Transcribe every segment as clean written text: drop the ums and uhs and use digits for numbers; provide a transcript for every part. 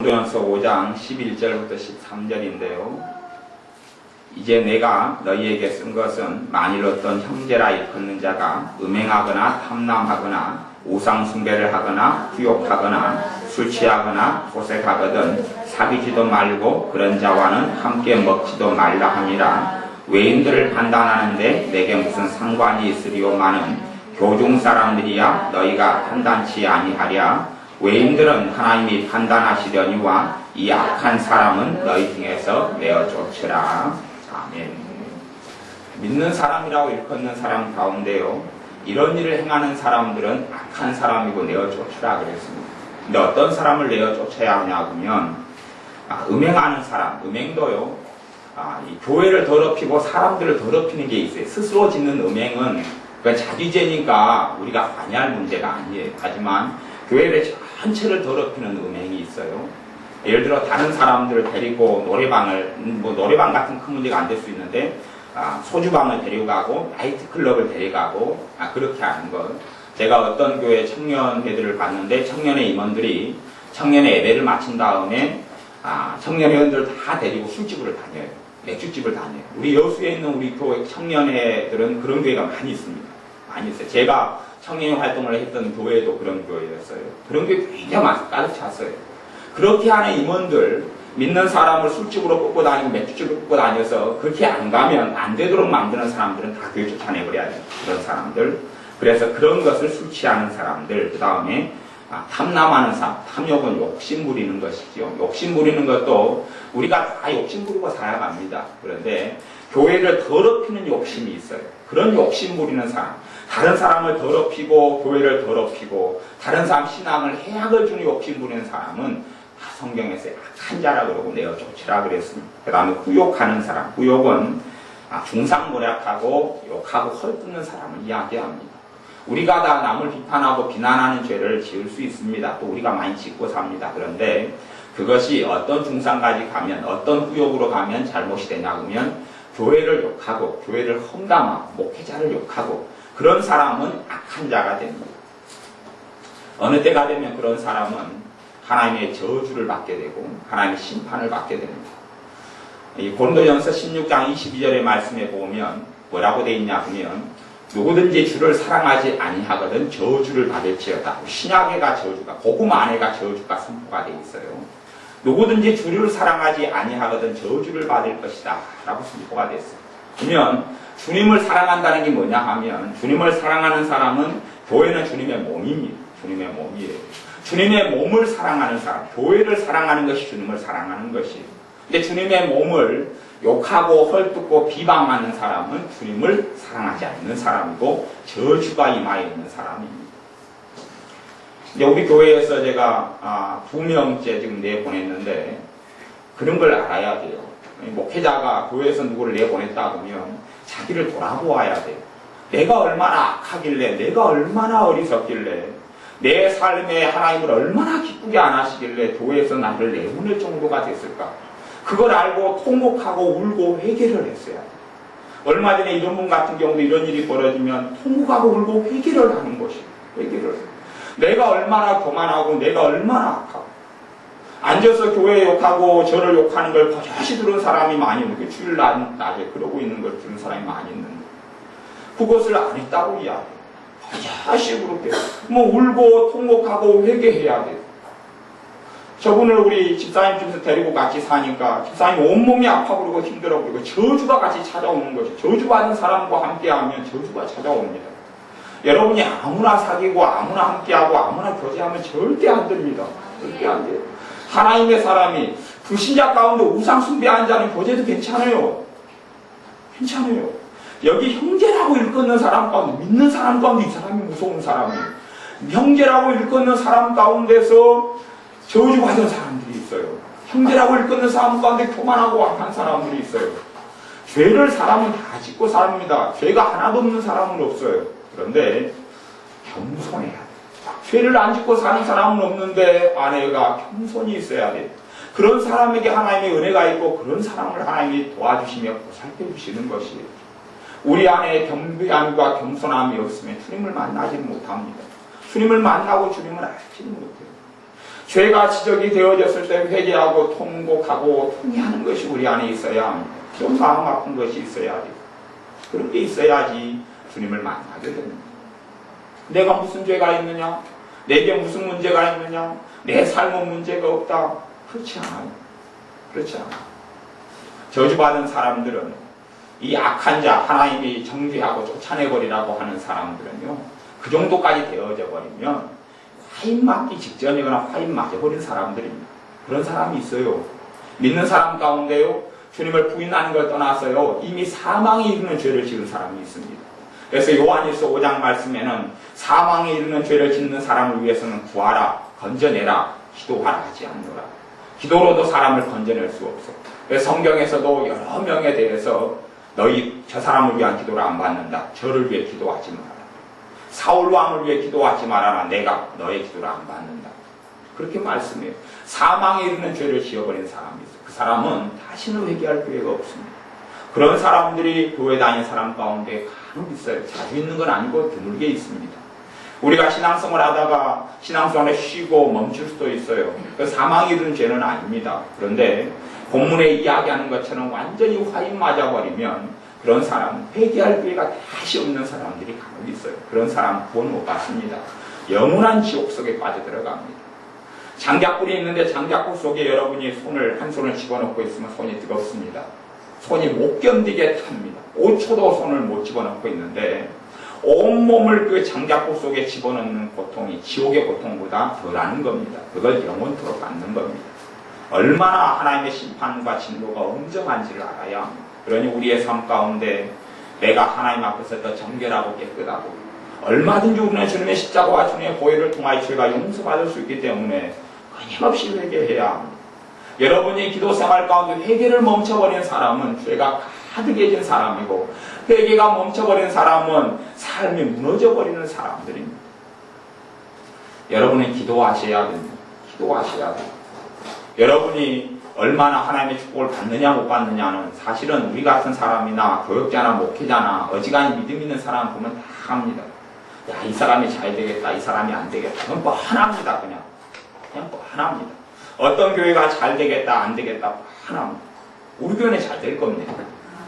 고린도전서 5장 11절부터 13절인데요. 이제 내가 너희에게 쓴 것은 만일 어떤 형제라 일컫는 자가 음행하거나 탐남하거나 우상숭배를 하거나 후욕하거나 술 취하거나 호색하거든 사귀지도 말고 그런 자와는 함께 먹지도 말라 함이라. 외인들을 판단하는데 내게 무슨 상관이 있으리오마는 교중 사람들이야 너희가 판단치 아니하랴. 외인들은 하나님이 판단하시려니와 이 악한 사람은 너희 중에서 내어 쫓으라. 아멘. 믿는 사람이라고 일컫는 사람 가운데요, 이런 일을 행하는 사람들은 악한 사람이고 내어 쫓으라 그랬습니다. 근데 어떤 사람을 내어 쫓아야 하냐면 음행하는 사람, 음행도요, 이 교회를 더럽히고 사람들을 더럽히는 게 있어요. 스스로 짓는 음행은 자기죄니까 우리가 관여할 문제가 아니에요. 하지만 교회를 전체를 더럽히는 음행이 있어요. 예를 들어 다른 사람들을 데리고 노래방 같은 큰 문제가 안 될 수 있는데 소주방을 데리고 가고 나이트클럽을 데려가고 그렇게 하는 것. 제가 어떤 교회 청년회들을 봤는데 청년회 임원들이 청년회 예배를 마친 다음에 청년회원들 다 데리고 술집을 다녀요. 맥주집을 다녀요. 우리 여수에 있는 우리 교회 청년회들은 그런 교회가 많이 있습니다. 많이 있어요. 제가 청년 활동을 했던 교회도 그런 교회였어요. 그런 교회 굉장히 가득 찼어요. 그렇게 하는 임원들, 믿는 사람을 술집으로 뽑고 다니고 맥주집으로 뽑고 다녀서 그렇게 안 가면 안 되도록 만드는 사람들은 다 교회 쫓아내버려야 돼요. 그런 사람들. 그래서 그런 것을 술 취하는 사람들, 그 다음에 탐남하는 사람, 탐욕은 욕심 부리는 것이죠. 욕심 부리는 것도 우리가 다 욕심 부리고 살아갑니다. 그런데 교회를 더럽히는 욕심이 있어요. 그런 욕심 부리는 사람, 다른 사람을 더럽히고 교회를 더럽히고 다른 사람 신앙을 해악을 주는 욕심 부리는 사람은 성경에서 악한 자라 그러고 내어 쫓으라 그랬습니다. 그 다음에 후욕하는 사람, 후욕은 중상모략하고 욕하고 헐뜯는 사람을 이야기합니다. 우리가 다 남을 비판하고 비난하는 죄를 지을 수 있습니다. 또 우리가 많이 짓고 삽니다. 그런데 그것이 어떤 중상까지 가면, 어떤 후욕으로 가면 잘못이 되냐 그러면 교회를 욕하고 교회를 험담하고 목회자를 욕하고 그런 사람은 악한 자가 됩니다. 어느 때가 되면 그런 사람은 하나님의 저주를 받게 되고 하나님의 심판을 받게 됩니다. 이 고린도전서 16장 22절의 말씀에 보면 뭐라고 되어 있냐 하면 누구든지 주를 사랑하지 아니하거든 저주를 받을지어다. 신약에가 저주가, 복음 안에가 저주가 선포가 되어 있어요. 누구든지 주를 사랑하지 아니하거든 저주를 받을 것이다 라고 선포가 됐어요. 그러면 주님을 사랑한다는 게 뭐냐 하면 주님을 사랑하는 사람은 교회는 주님의 몸입니다. 주님의 몸이에요. 주님의 몸을 사랑하는 사람, 교회를 사랑하는 것이 주님을 사랑하는 것이에요. 근데 주님의 몸을 욕하고 헐뜯고 비방하는 사람은 주님을 사랑하지 않는 사람이고 저주가 임하여 있는 사람입니다. 이제 우리 교회에서 제가 2명째 지금 내보냈는데 그런 걸 알아야 돼요. 목회자가 교회에서 누구를 내보냈다 그러면 자기를 돌아보아야 돼요. 내가 얼마나 악하길래, 내가 얼마나 어리석길래, 내 삶에 하나님을 얼마나 기쁘게 안 하시길래 교회에서 나를 내보낼 정도가 됐을까. 그걸 알고 통곡하고 울고 회개를 했어야 돼요. 얼마 전에 이런 분 같은 경우도 이런 일이 벌어지면 통곡하고 울고 회개를 하는 것이에요. 회개를. 내가 얼마나 교만하고 내가 얼마나 악하고 앉아서 교회 욕하고 저를 욕하는 걸 버젓이 들은 사람이 많이 있는데 주일 낮에 그러고 있는 걸 들은 사람이 많이 있는데 그것을 안 했다고 이야기해요. 버젓이 그렇게 울고 통곡하고 회개해야 돼요. 저분을 우리 집사님 집에서 데리고 같이 사니까 집사님 온몸이 아파 그러고 힘들어 그러고 저주가 같이 찾아오는 것이, 저주받은 사람과 함께하면 저주가 찾아옵니다. 여러분이 아무나 사귀고 아무나 함께하고 아무나 교제하면 절대 안 됩니다. 절대 안 돼요. 하나님의 사람이 불신자 가운데 우상 숭배하는 자는 교제도 괜찮아요. 괜찮아요. 여기 형제라고 일컫는 사람 가운데, 믿는 사람 가운데 이 사람이 무서운 사람이에요. 형제라고 일컫는 사람 가운데서 저주받은 사람들이 있어요. 형제라고 일컫는 사람 가운데 교만하고 악한 사람들이 있어요. 죄를 사람은 다 짓고 삽니다. 죄가 하나도 없는 사람은 없어요. 그런데 겸손해야 돼요. 죄를 안 짓고 사는 사람은 없는데 아내가 겸손이 있어야 돼요. 그런 사람에게 하나님의 은혜가 있고 그런 사람을 하나님이 도와주시며 보살펴 주시는 것이에요. 우리 안에 겸비함과 겸손함이 없으면 주님을 만나지 못합니다. 주님을 만나고 주님을 알지는 못해요. 죄가 지적이 되어졌을 때 회개하고 통곡하고 통회하는 것이 우리 안에 있어야 합니다. 좀 마음 아픈 것이 있어야지. 그런 게 있어야지 주님을 만나게 됩니다. 내가 무슨 죄가 있느냐? 내게 무슨 문제가 있느냐? 내 삶은 문제가 없다. 그렇지 않아요. 그렇지 않아요. 저주받은 사람들은 이 악한 자 하나님이 정죄하고 쫓아내버리라고 하는 사람들은요, 그 정도까지 되어져 버리면 화인 맞기 직전이거나 화인 맞아버린 사람들입니다. 그런 사람이 있어요. 믿는 사람 가운데요, 주님을 부인하는 걸 떠나서요, 이미 사망에 이르는 죄를 지은 사람이 있습니다. 그래서 요한일서 5장 말씀에는 사망에 이르는 죄를 짓는 사람을 위해서는 구하라, 건져내라, 기도하라 하지 않노라. 기도로도 사람을 건져낼 수 없어. 그래서 성경에서도 여러 명에 대해서 너희 저 사람을 위한 기도를 안 받는다. 저를 위해 기도하지 말아라. 사울 왕을 위해 기도하지 말아라. 내가 너의 기도를 안 받는다. 그렇게 말씀해요. 사망에 이르는 죄를 지어버린 사람이 있어요. 그 사람은 다시는 회개할 기회가 없습니다. 그런 사람들이 교회 다니는 사람 가운데 간혹 있어요. 자주 있는 건 아니고 드물게 있습니다. 우리가 신앙생활 하다가 신앙생활에 쉬고 멈출 수도 있어요. 그 사망에 이르는 죄는 아닙니다. 그런데 본문에 이야기하는 것처럼 완전히 화인 맞아버리면 그런 사람은 회개할 기회가 다시 없는 사람들이 간혹 있어요. 그런 사람은 구원 못 받습니다. 영원한 지옥 속에 빠져들어갑니다. 장작불이 있는데 장작불 속에 여러분이 한 손을 집어넣고 있으면 손이 뜨겁습니다. 손이 못 견디게 탑니다. 5초도 손을 못 집어넣고 있는데 온몸을 그 장작불 속에 집어넣는 고통이 지옥의 고통보다 덜하는 겁니다. 그걸 영원토록 받는 겁니다. 얼마나 하나님의 심판과 진노가 엄정한지를 알아야 합니다. 그러니 우리의 삶 가운데 내가 하나님 앞에서 더 정결하고 깨끗하고 얼마든지 우리는 주님의 십자가와 주님의 보혈을 통하여 죄가 용서받을 수 있기 때문에 끊임없이 회개해야 합니다. 여러분이 기도 생활 가운데 회개를 멈춰버린 사람은 죄가 가득해진 사람이고 회개가 멈춰버린 사람은 삶이 무너져버리는 사람들입니다. 여러분은 기도하셔야 됩니다. 기도하셔야 됩니다. 여러분이 얼마나 하나님의 축복을 받느냐 못 받느냐는 사실은 우리 같은 사람이나 교역자나 목회자나 어지간히 믿음 있는 사람 보면 다 합니다. 야, 이 사람이 잘 되겠다, 이 사람이 안 되겠다. 그건 뻔합니다. 그냥 뻔합니다. 어떤 교회가 잘 되겠다, 안 되겠다 뻔합니다. 우리 교회는 잘 될 겁니다.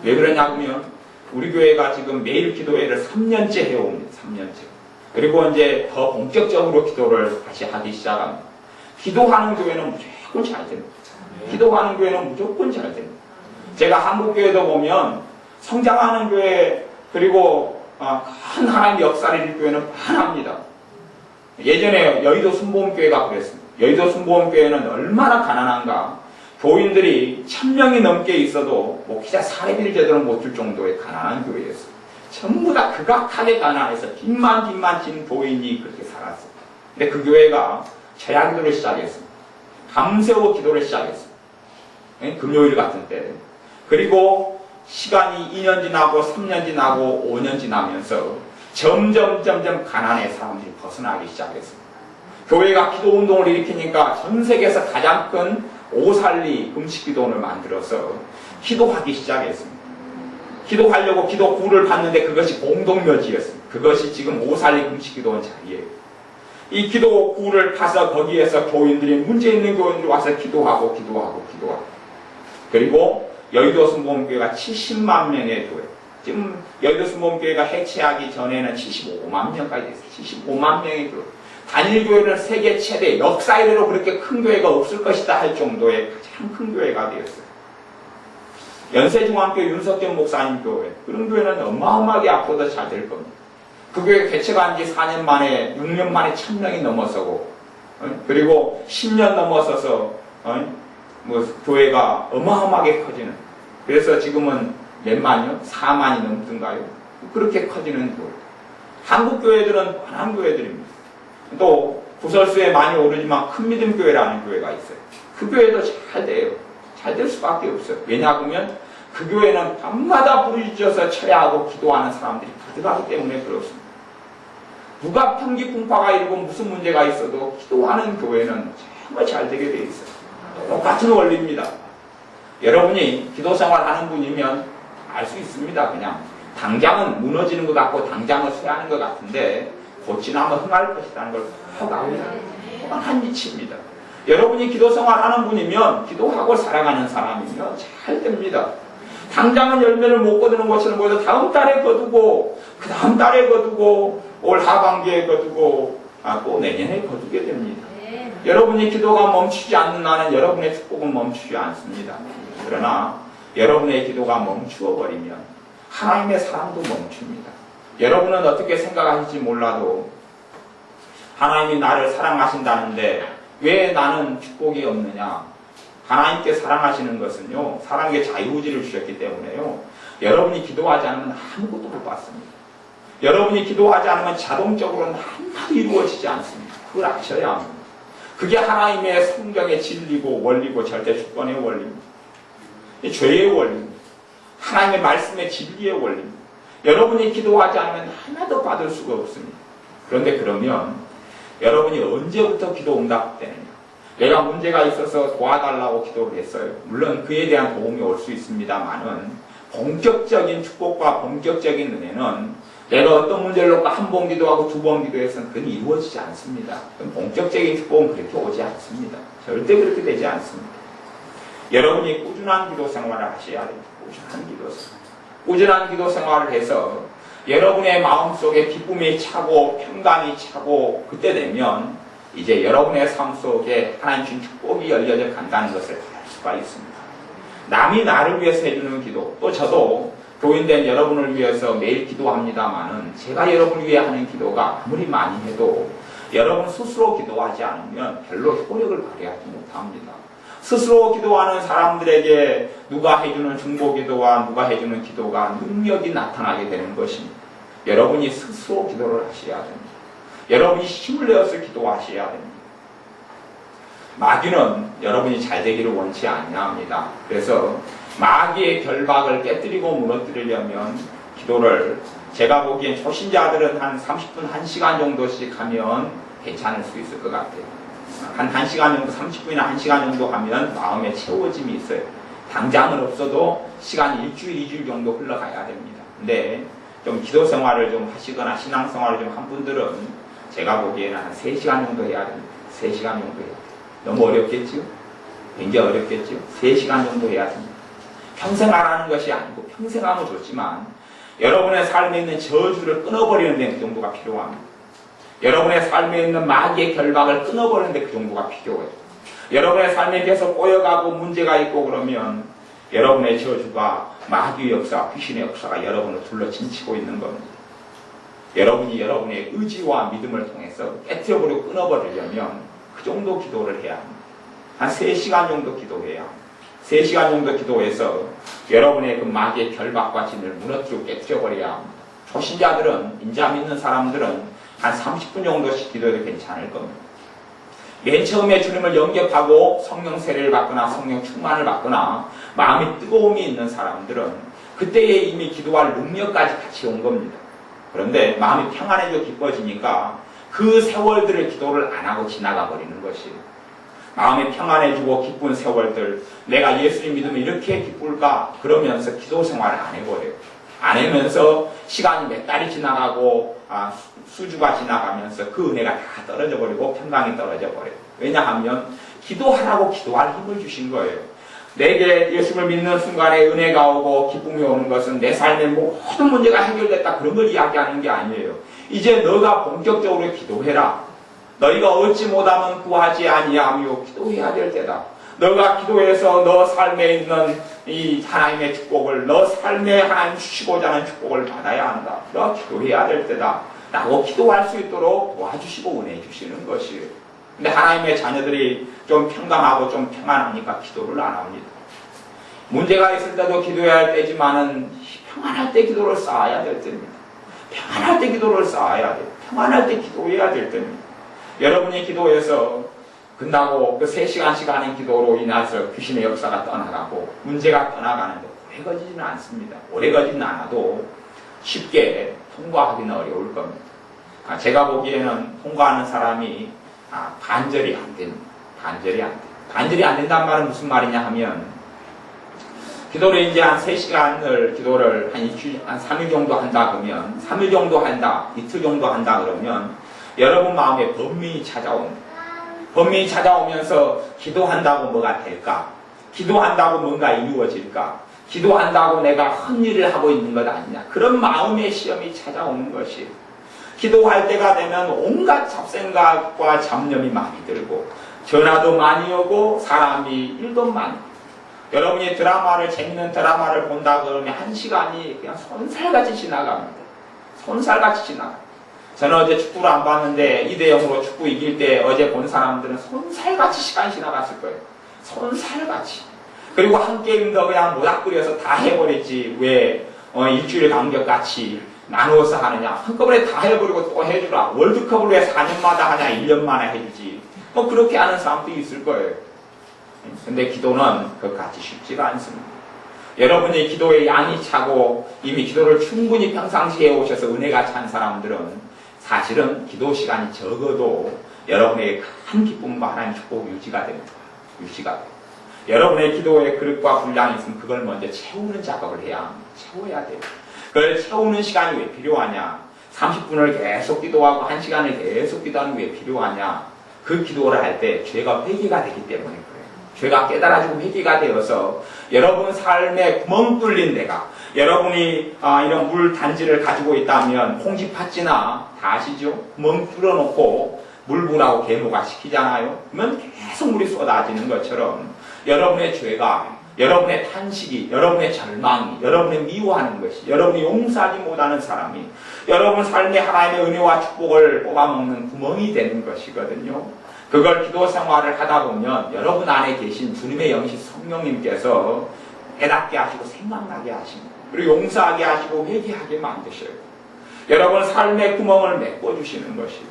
왜 그러냐면 우리 교회가 지금 매일 기도회를 3년째 해옵니다. 3년째. 그리고 이제 더 본격적으로 기도를 다시 하기 시작합니다. 기도하는 교회는 무조건 잘 됩니다. 기도하는 교회는 무조건 잘 됩니다. 제가 한국 교회도 보면 성장하는 교회 그리고 큰 하나님의 역사를 이룰 교회는 많합니다. 예전에 여의도 순복음교회가 그랬습니다. 여의도 순복음교회는 얼마나 가난한가. 교인들이 1000명이 넘게 있어도 목회자 사례비를 제대로 못 줄 정도의 가난한 교회였어요. 전부 다 극악하게 가난해서 빚만 진 교인이 그렇게 살았어요. 근데 그 교회가 철야 기도를 시작했습니다. 밤새워 기도를 시작했습니다. 금요일 같은 때. 그리고 시간이 2년 지나고 3년 지나고 5년 지나면서 점점 가난의 사람들이 벗어나기 시작했습니다. 교회가 기도 운동을 일으키니까 전 세계에서 가장 큰 오살리 금식기도원을 만들어서 기도하기 시작했습니다. 기도하려고 기도구를 받는데 그것이 공동묘지였습니다. 그것이 지금 오살리 금식기도원 자리예요. 이 기도구를 파서 거기에서 교인들이 문제 있는 교인들이 와서 기도하고 그리고 여의도 순복음교회가 70만 명의 교회. 지금 여의도 순복음교회가 해체하기 전에는 75만 명까지 됐어요. 75만 명의 교회. 단일교회는 세계 최대, 역사 이래로 그렇게 큰 교회가 없을 것이다 할 정도의 가장 큰 교회가 되었어요. 연세중앙교회 윤석전 목사님 교회. 그런 교회는 어마어마하게 앞으로도 잘 될 겁니다. 그 교회 개최가 한 지 4년 만에, 6년 만에 1000명이 넘어서고, 그리고 10년 넘어서서, 교회가 어마어마하게 커지는. 그래서 지금은 몇만이요? 4만이 넘던가요? 그렇게 커지는 교회. 한국 교회들은 뻔한 교회들입니다. 또 구설수에 많이 오르지만 큰 믿음 교회라는 교회가 있어요. 그 교회도 잘 돼요. 잘 될 수밖에 없어요. 왜냐하면 그 교회는 밤마다 부르짖어서 철야하고 기도하는 사람들이 가득하기 때문에 그렇습니다. 누가 풍기풍파가 일고 무슨 문제가 있어도 기도하는 교회는 정말 잘 되게 돼 있어요. 똑같은 원리입니다. 여러분이 기도 생활하는 분이면 알 수 있습니다. 그냥 당장은 무너지는 것 같고 당장은 쇠하는 것 같은데 곧 지나면 흥할 것이라는 걸 퍽 압니다. 뻔한 이치입니다. 여러분이 기도 생활하는 분이면, 기도하고 살아가는 사람이면 잘 됩니다. 당장은 열매를 못 거두는 것처럼 보여도 다음 달에 거두고, 그 다음 달에 거두고, 올 하반기에 거두고, 또 내년에 거두게 됩니다. 여러분이 기도가 멈추지 않는 한은 여러분의 축복은 멈추지 않습니다. 그러나 여러분의 기도가 멈추어 버리면 하나님의 사랑도 멈춥니다. 여러분은 어떻게 생각하실지 몰라도 하나님이 나를 사랑하신다는데 왜 나는 축복이 없느냐? 하나님께 사랑하시는 것은요, 사랑의 자유의지를 주셨기 때문에요, 여러분이 기도하지 않으면 아무것도 못 받습니다. 여러분이 기도하지 않으면 자동적으로는 한마디 이루어지지 않습니다. 그걸 아셔야 합니다. 그게 하나님의 성경의 진리고 원리고 절대 주권의 원리입니다. 죄의 원리입니다. 하나님의 말씀의 진리의 원리입니다. 여러분이 기도하지 않으면 하나도 받을 수가 없습니다. 그런데 그러면 여러분이 언제부터 기도 응답되느냐? 내가 문제가 있어서 도와달라고 기도를 했어요. 물론 그에 대한 도움이 올 수 있습니다만은 본격적인 축복과 본격적인 은혜는 내가 어떤 문제를 놓고 한 번 기도하고 두 번 기도해서는 그건 이루어지지 않습니다. 본격적인 축복은 그렇게 오지 않습니다. 절대 그렇게 되지 않습니다. 여러분이 꾸준한 기도 생활을 하셔야 됩니다. 꾸준한 기도 생활. 꾸준한 기도 생활을 해서 여러분의 마음속에 기쁨이 차고 평강이 차고 그때 되면 이제 여러분의 삶 속에 하나님 주신 축복이 열려져 간다는 것을 알 수가 있습니다. 남이 나를 위해서 해주는 기도, 또 저도 교인된 여러분을 위해서 매일 기도합니다만은 제가 여러분을 위해 하는 기도가 아무리 많이 해도 여러분 스스로 기도하지 않으면 별로 효력을 발휘하지 못합니다. 스스로 기도하는 사람들에게 누가 해주는 중보기도와 누가 해주는 기도가 능력이 나타나게 되는 것입니다. 여러분이 스스로 기도를 하셔야 됩니다. 여러분이 힘을 내어서 기도하셔야 됩니다. 마귀는 여러분이 잘 되기를 원치 않냐합니다. 그래서 마귀의 결박을 깨뜨리고 무너뜨리려면 기도를, 제가 보기엔 초신자들은 한 30분, 1시간 정도씩 하면 괜찮을 수 있을 것 같아요. 한 1시간 정도, 30분이나 1시간 정도 하면 마음에 채워짐이 있어요. 당장은 없어도 시간이 일주일, 2주일 정도 흘러가야 됩니다. 근데 좀 기도 생활을 좀 하시거나 신앙 생활을 좀 한 분들은 제가 보기에는 한 3시간 정도 해야 됩니다. 3시간 정도 해야 돼요. 너무 어렵겠지요? 굉장히 어렵겠지요? 3시간 정도 해야 됩니다. 평생 하라는 것이 아니고 평생 하면 좋지만 여러분의 삶에 있는 저주를 끊어버리는 데 그 정도가 필요합니다. 여러분의 삶에 있는 마귀의 결박을 끊어버리는 데 그 정도가 필요해요. 여러분의 삶에 계속 꼬여가고 문제가 있고 그러면 여러분의 저주가 마귀의 역사, 귀신의 역사가 여러분을 둘러진치고 있는 겁니다. 여러분이 여러분의 의지와 믿음을 통해서 깨트려버리고 끊어버리려면 그 정도 기도를 해야 합니다. 한 3시간 정도 기도해야 합니다. 3시간 정도 기도해서 여러분의 그 마귀의 결박과 진을 무너뜨리고 깨트려버려야 합니다. 초신자들은, 인자 믿는 사람들은 한 30분 정도씩 기도해도 괜찮을 겁니다. 맨 처음에 주님을 영접하고 성령 세례를 받거나 성령 충만을 받거나 마음이 뜨거움이 있는 사람들은 그때에 이미 기도할 능력까지 같이 온 겁니다. 그런데 마음이 평안해지고 기뻐지니까 그 세월들을 기도를 안 하고 지나가 버리는 것이에요. 마음이 평안해지고 기쁜 세월들, 내가 예수님 믿으면 이렇게 기쁠까? 그러면서 기도 생활을 안 해버려요. 안 하면서 시간이 몇 달이 지나가고 수주가 지나가면서 그 은혜가 다 떨어져 버리고 평강이 떨어져 버려요. 왜냐하면 기도하라고 기도할 힘을 주신 거예요. 내게 예수를 믿는 순간에 은혜가 오고 기쁨이 오는 것은 내 삶의 모든 문제가 해결됐다 그런 걸 이야기하는 게 아니에요. 이제 너가 본격적으로 기도해라. 너희가 얻지 못하면 구하지 아니하며 기도해야 될 때다. 너가 기도해서 너 삶에 있는 이 하나님의 축복을, 너 삶에 하나님 주시고자 하는 축복을 받아야 한다. 너 기도해야 될 때다. 라고 기도할 수 있도록 도와주시고 은혜 주시는 것이에요. 근데 하나님의 자녀들이 좀 평강하고 좀 평안하니까 기도를 안 합니다. 문제가 있을 때도 기도해야 할 때지만은 평안할 때 기도를 쌓아야 될 때입니다. 평안할 때 기도를 쌓아야 돼요. 평안할 때 기도해야 될 때입니다. 여러분이 기도해서 끝나고 그 3시간씩 하는 기도로 인해서 귀신의 역사가 떠나가고 문제가 떠나가는데 오래 걸리지는 않습니다. 오래 걸리진 않아도 쉽게 통과하기는 어려울 겁니다. 제가 보기에는 통과하는 사람이 반절이 안 됩니다. 반절이 안 돼요. 반절이 안 된다는 말은 무슨 말이냐 하면 기도를 이제 한 3시간을 기도를 한 일주일, 한 3일 정도 한다 그러면 3일 정도 한다, 이틀 정도 한다 그러면 여러분 마음에 번민이 찾아옵니다. 범민이 찾아오면서 기도한다고 뭐가 될까? 기도한다고 뭔가 이루어질까? 기도한다고 내가 헛일을 하고 있는 것 아니냐? 그런 마음의 시험이 찾아오는 것이 기도할 때가 되면 온갖 잡생각과 잡념이 많이 들고 전화도 많이 오고 사람이 일도 많고 여러분이 재밌는 드라마를 본다 그러면 1시간이 그냥 손살같이 지나갑니다. 손살같이 지나갑니다. 저는 어제 축구를 안 봤는데 2대0으로 축구 이길 때 어제 본 사람들은 손살같이 시간이 지나갔을 거예요. 손살같이. 그리고 한 게임 더 그냥 모닥불이어서 다 해버리지 왜 일주일 간격같이 나누어서 하느냐. 한꺼번에 다 해버리고 또 해주라. 월드컵을 왜 4년마다 하냐. 1년만에 해주지. 그렇게 하는 사람도 있을 거예요. 근데 기도는 그것같이 쉽지가 않습니다. 여러분이 기도의 양이 차고 이미 기도를 충분히 평상시에 해오셔서 은혜가 찬 사람들은 사실은 기도 시간이 적어도 여러분의 큰 기쁨과 하나님의 축복이 유지가 됩니다. 유지가 돼요. 여러분의 기도의 그릇과 분량이 있으면 그걸 먼저 채우는 작업을 해야 합니다. 채워야 돼요. 그걸 채우는 시간이 왜 필요하냐? 30분을 계속 기도하고 1시간을 계속 기도하는 게 왜 필요하냐? 그 기도를 할 때 죄가 회개가 되기 때문에 그래요. 죄가 깨달아지고 회개가 되어서 여러분 삶에 구멍 뚫린 데가 여러분이 이런 물 단지를 가지고 있다면 콩쥐팥쥐나 다 아시죠? 구멍 뚫어놓고 물 부라고 계모가 시키잖아요. 그러면 계속 물이 쏟아지는 것처럼 여러분의 죄가 여러분의 탄식이, 여러분의 절망이, 여러분의 미워하는 것이, 여러분이 용서하지 못하는 사람이 여러분 삶에 하나님의 은혜와 축복을 뽑아먹는 구멍이 되는 것이거든요. 그걸 기도 생활을 하다 보면 여러분 안에 계신 주님의 영이신 성령님께서 깨닫게 하시고 생각나게 하십니다. 그리고 용서하게 하시고 회개하게 만드셔요. 여러분 삶의 구멍을 메꿔주시는 것이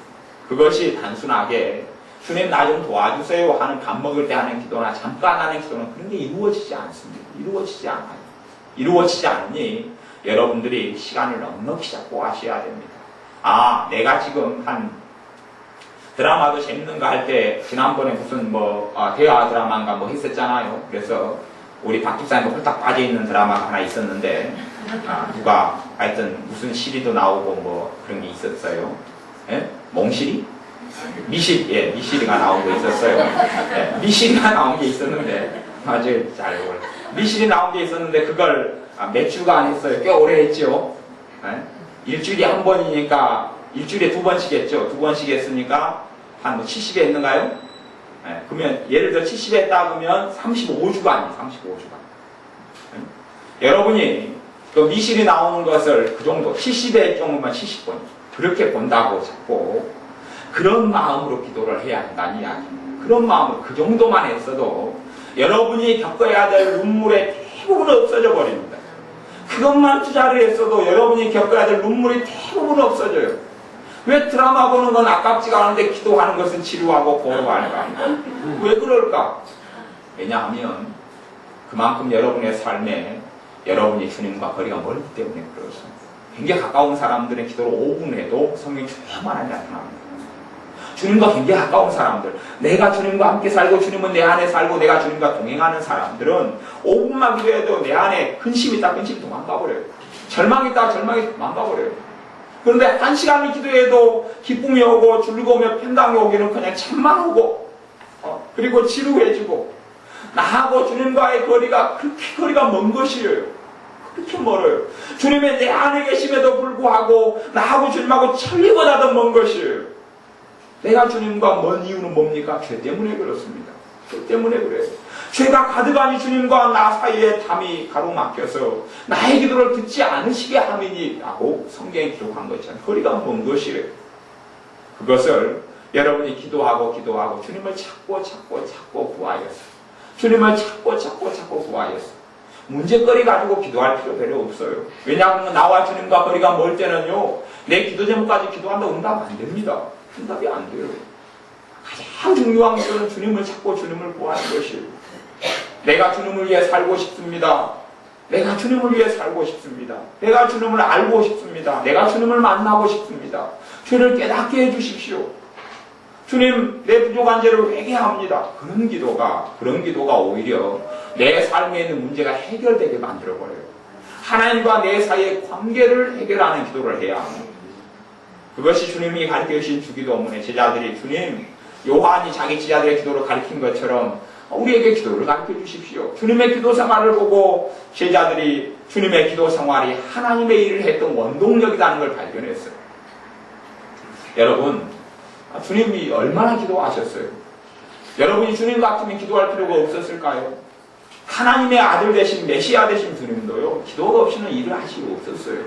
그것이 단순하게 주님 나 좀 도와주세요 하는 밥 먹을 때 하는 기도나 잠깐 하는 기도는 그런 게 이루어지지 않습니다. 이루어지지 않아요. 이루어지지 않으니 여러분들이 시간을 넉넉히 잡고 하셔야 됩니다. 내가 지금 한 드라마도 재밌는 거 할 때 지난번에 무슨 대화 드라마인가 했었잖아요. 그래서 우리 박 집사님도 홀딱 빠져있는 드라마가 하나 있었는데 누가 하여튼 무슨 시리도 나오고 그런 게 있었어요. 예? 몽실이? 미실이가 나온 게 있었어요. 예, 미실이가 나온 게 있었는데 아주 잘 알고 미실이 나온 게 있었는데 그걸 몇 주간 했어요. 꽤 오래 했죠. 예? 일주일에 한 번이니까 일주일에 2번씩 했죠. 2번씩 했으니까 한 70회 했는가요? 예, 그러면 예를 들어 70회 했다 그러면 35주간이에요. 35주간. 여러분이 그 미실이 나오는 것을 그 정도 70회 정도면 70번 그렇게 본다고 자꾸 그런 마음으로 기도를 해야 한다는 이야기입니다. 그런 마음으로 그 정도만 했어도 여러분이 겪어야 될 눈물의 대부분은 없어져 버립니다. 그것만 투자를 했어도 여러분이 겪어야 될 눈물이 대부분 없어져요. 왜 드라마 보는 건 아깝지가 않은데 기도하는 것은 지루하고 고루할까? 왜 그럴까? 왜냐하면 그만큼 여러분의 삶에 여러분이 주님과 거리가 멀기 때문에 그렇습니다. 굉장히 가까운 사람들은 기도를 5분 해도 성령이 충만하지 나타납니다. 주님과 굉장히 가까운 사람들, 내가 주님과 함께 살고 주님은 내 안에 살고 내가 주님과 동행하는 사람들은 5분만 기도해도 내 안에 근심이 있다 근심이 도망가버려요. 절망이 있다 절망이 도망가버려요. 그런데 1시간을 기도해도 기쁨이 오고 즐거우며 편당이 오기는 그냥 참만 오고 그리고 지루해지고 나하고 주님과의 거리가 그렇게 거리가 먼 것이에요. 그렇게 멀어요. 주님의 내 안에 계심에도 불구하고 나하고 주님하고 천리보다도 먼 것이에요. 내가 주님과 먼 이유는 뭡니까? 죄 때문에 그렇습니다. 죄 때문에 그래요. 죄가 가득하니 주님과 나 사이에 담이 가로막혀서 나의 기도를 듣지 않으시게 함이니라고 성경에 기록한 것처럼 거리가 먼 것이래요. 그것을 여러분이 기도하고 주님을 찾고 구하였어. 주님을 찾고 구하였어. 문제거리 가지고 기도할 필요 별로 없어요. 왜냐하면 나와 주님과 거리가 멀 때는요, 내 기도 제목까지 기도한다고 응답 안 됩니다. 응답이 안 돼요. 가장 중요한 것은 주님을 찾고 주님을 구하는 것이에요. 내가 주님을 위해 살고 싶습니다. 내가 주님을 위해 살고 싶습니다. 내가 주님을 알고 싶습니다. 내가 주님을 만나고 싶습니다. 죄를 깨닫게 해주십시오. 주님, 내 부족한 죄를 회개합니다. 그런 기도가 오히려 내 삶에 있는 문제가 해결되게 만들어버려요. 하나님과 내 사이의 관계를 해결하는 기도를 해야 합니다. 그것이 주님이 가르쳐 주신 주기도문에 제자들이 주님, 요한이 자기 제자들의 기도를 가르친 것처럼 우리에게 기도를 가르쳐 주십시오. 주님의 기도 생활을 보고 제자들이 주님의 기도 생활이 하나님의 일을 했던 원동력이라는 걸 발견했어요. 여러분, 주님이 얼마나 기도하셨어요? 여러분이 주님 같으면 기도할 필요가 없었을까요? 하나님의 아들 되신 메시아 되신 주님도요, 기도가 없이는 일을 하시고 없었어요.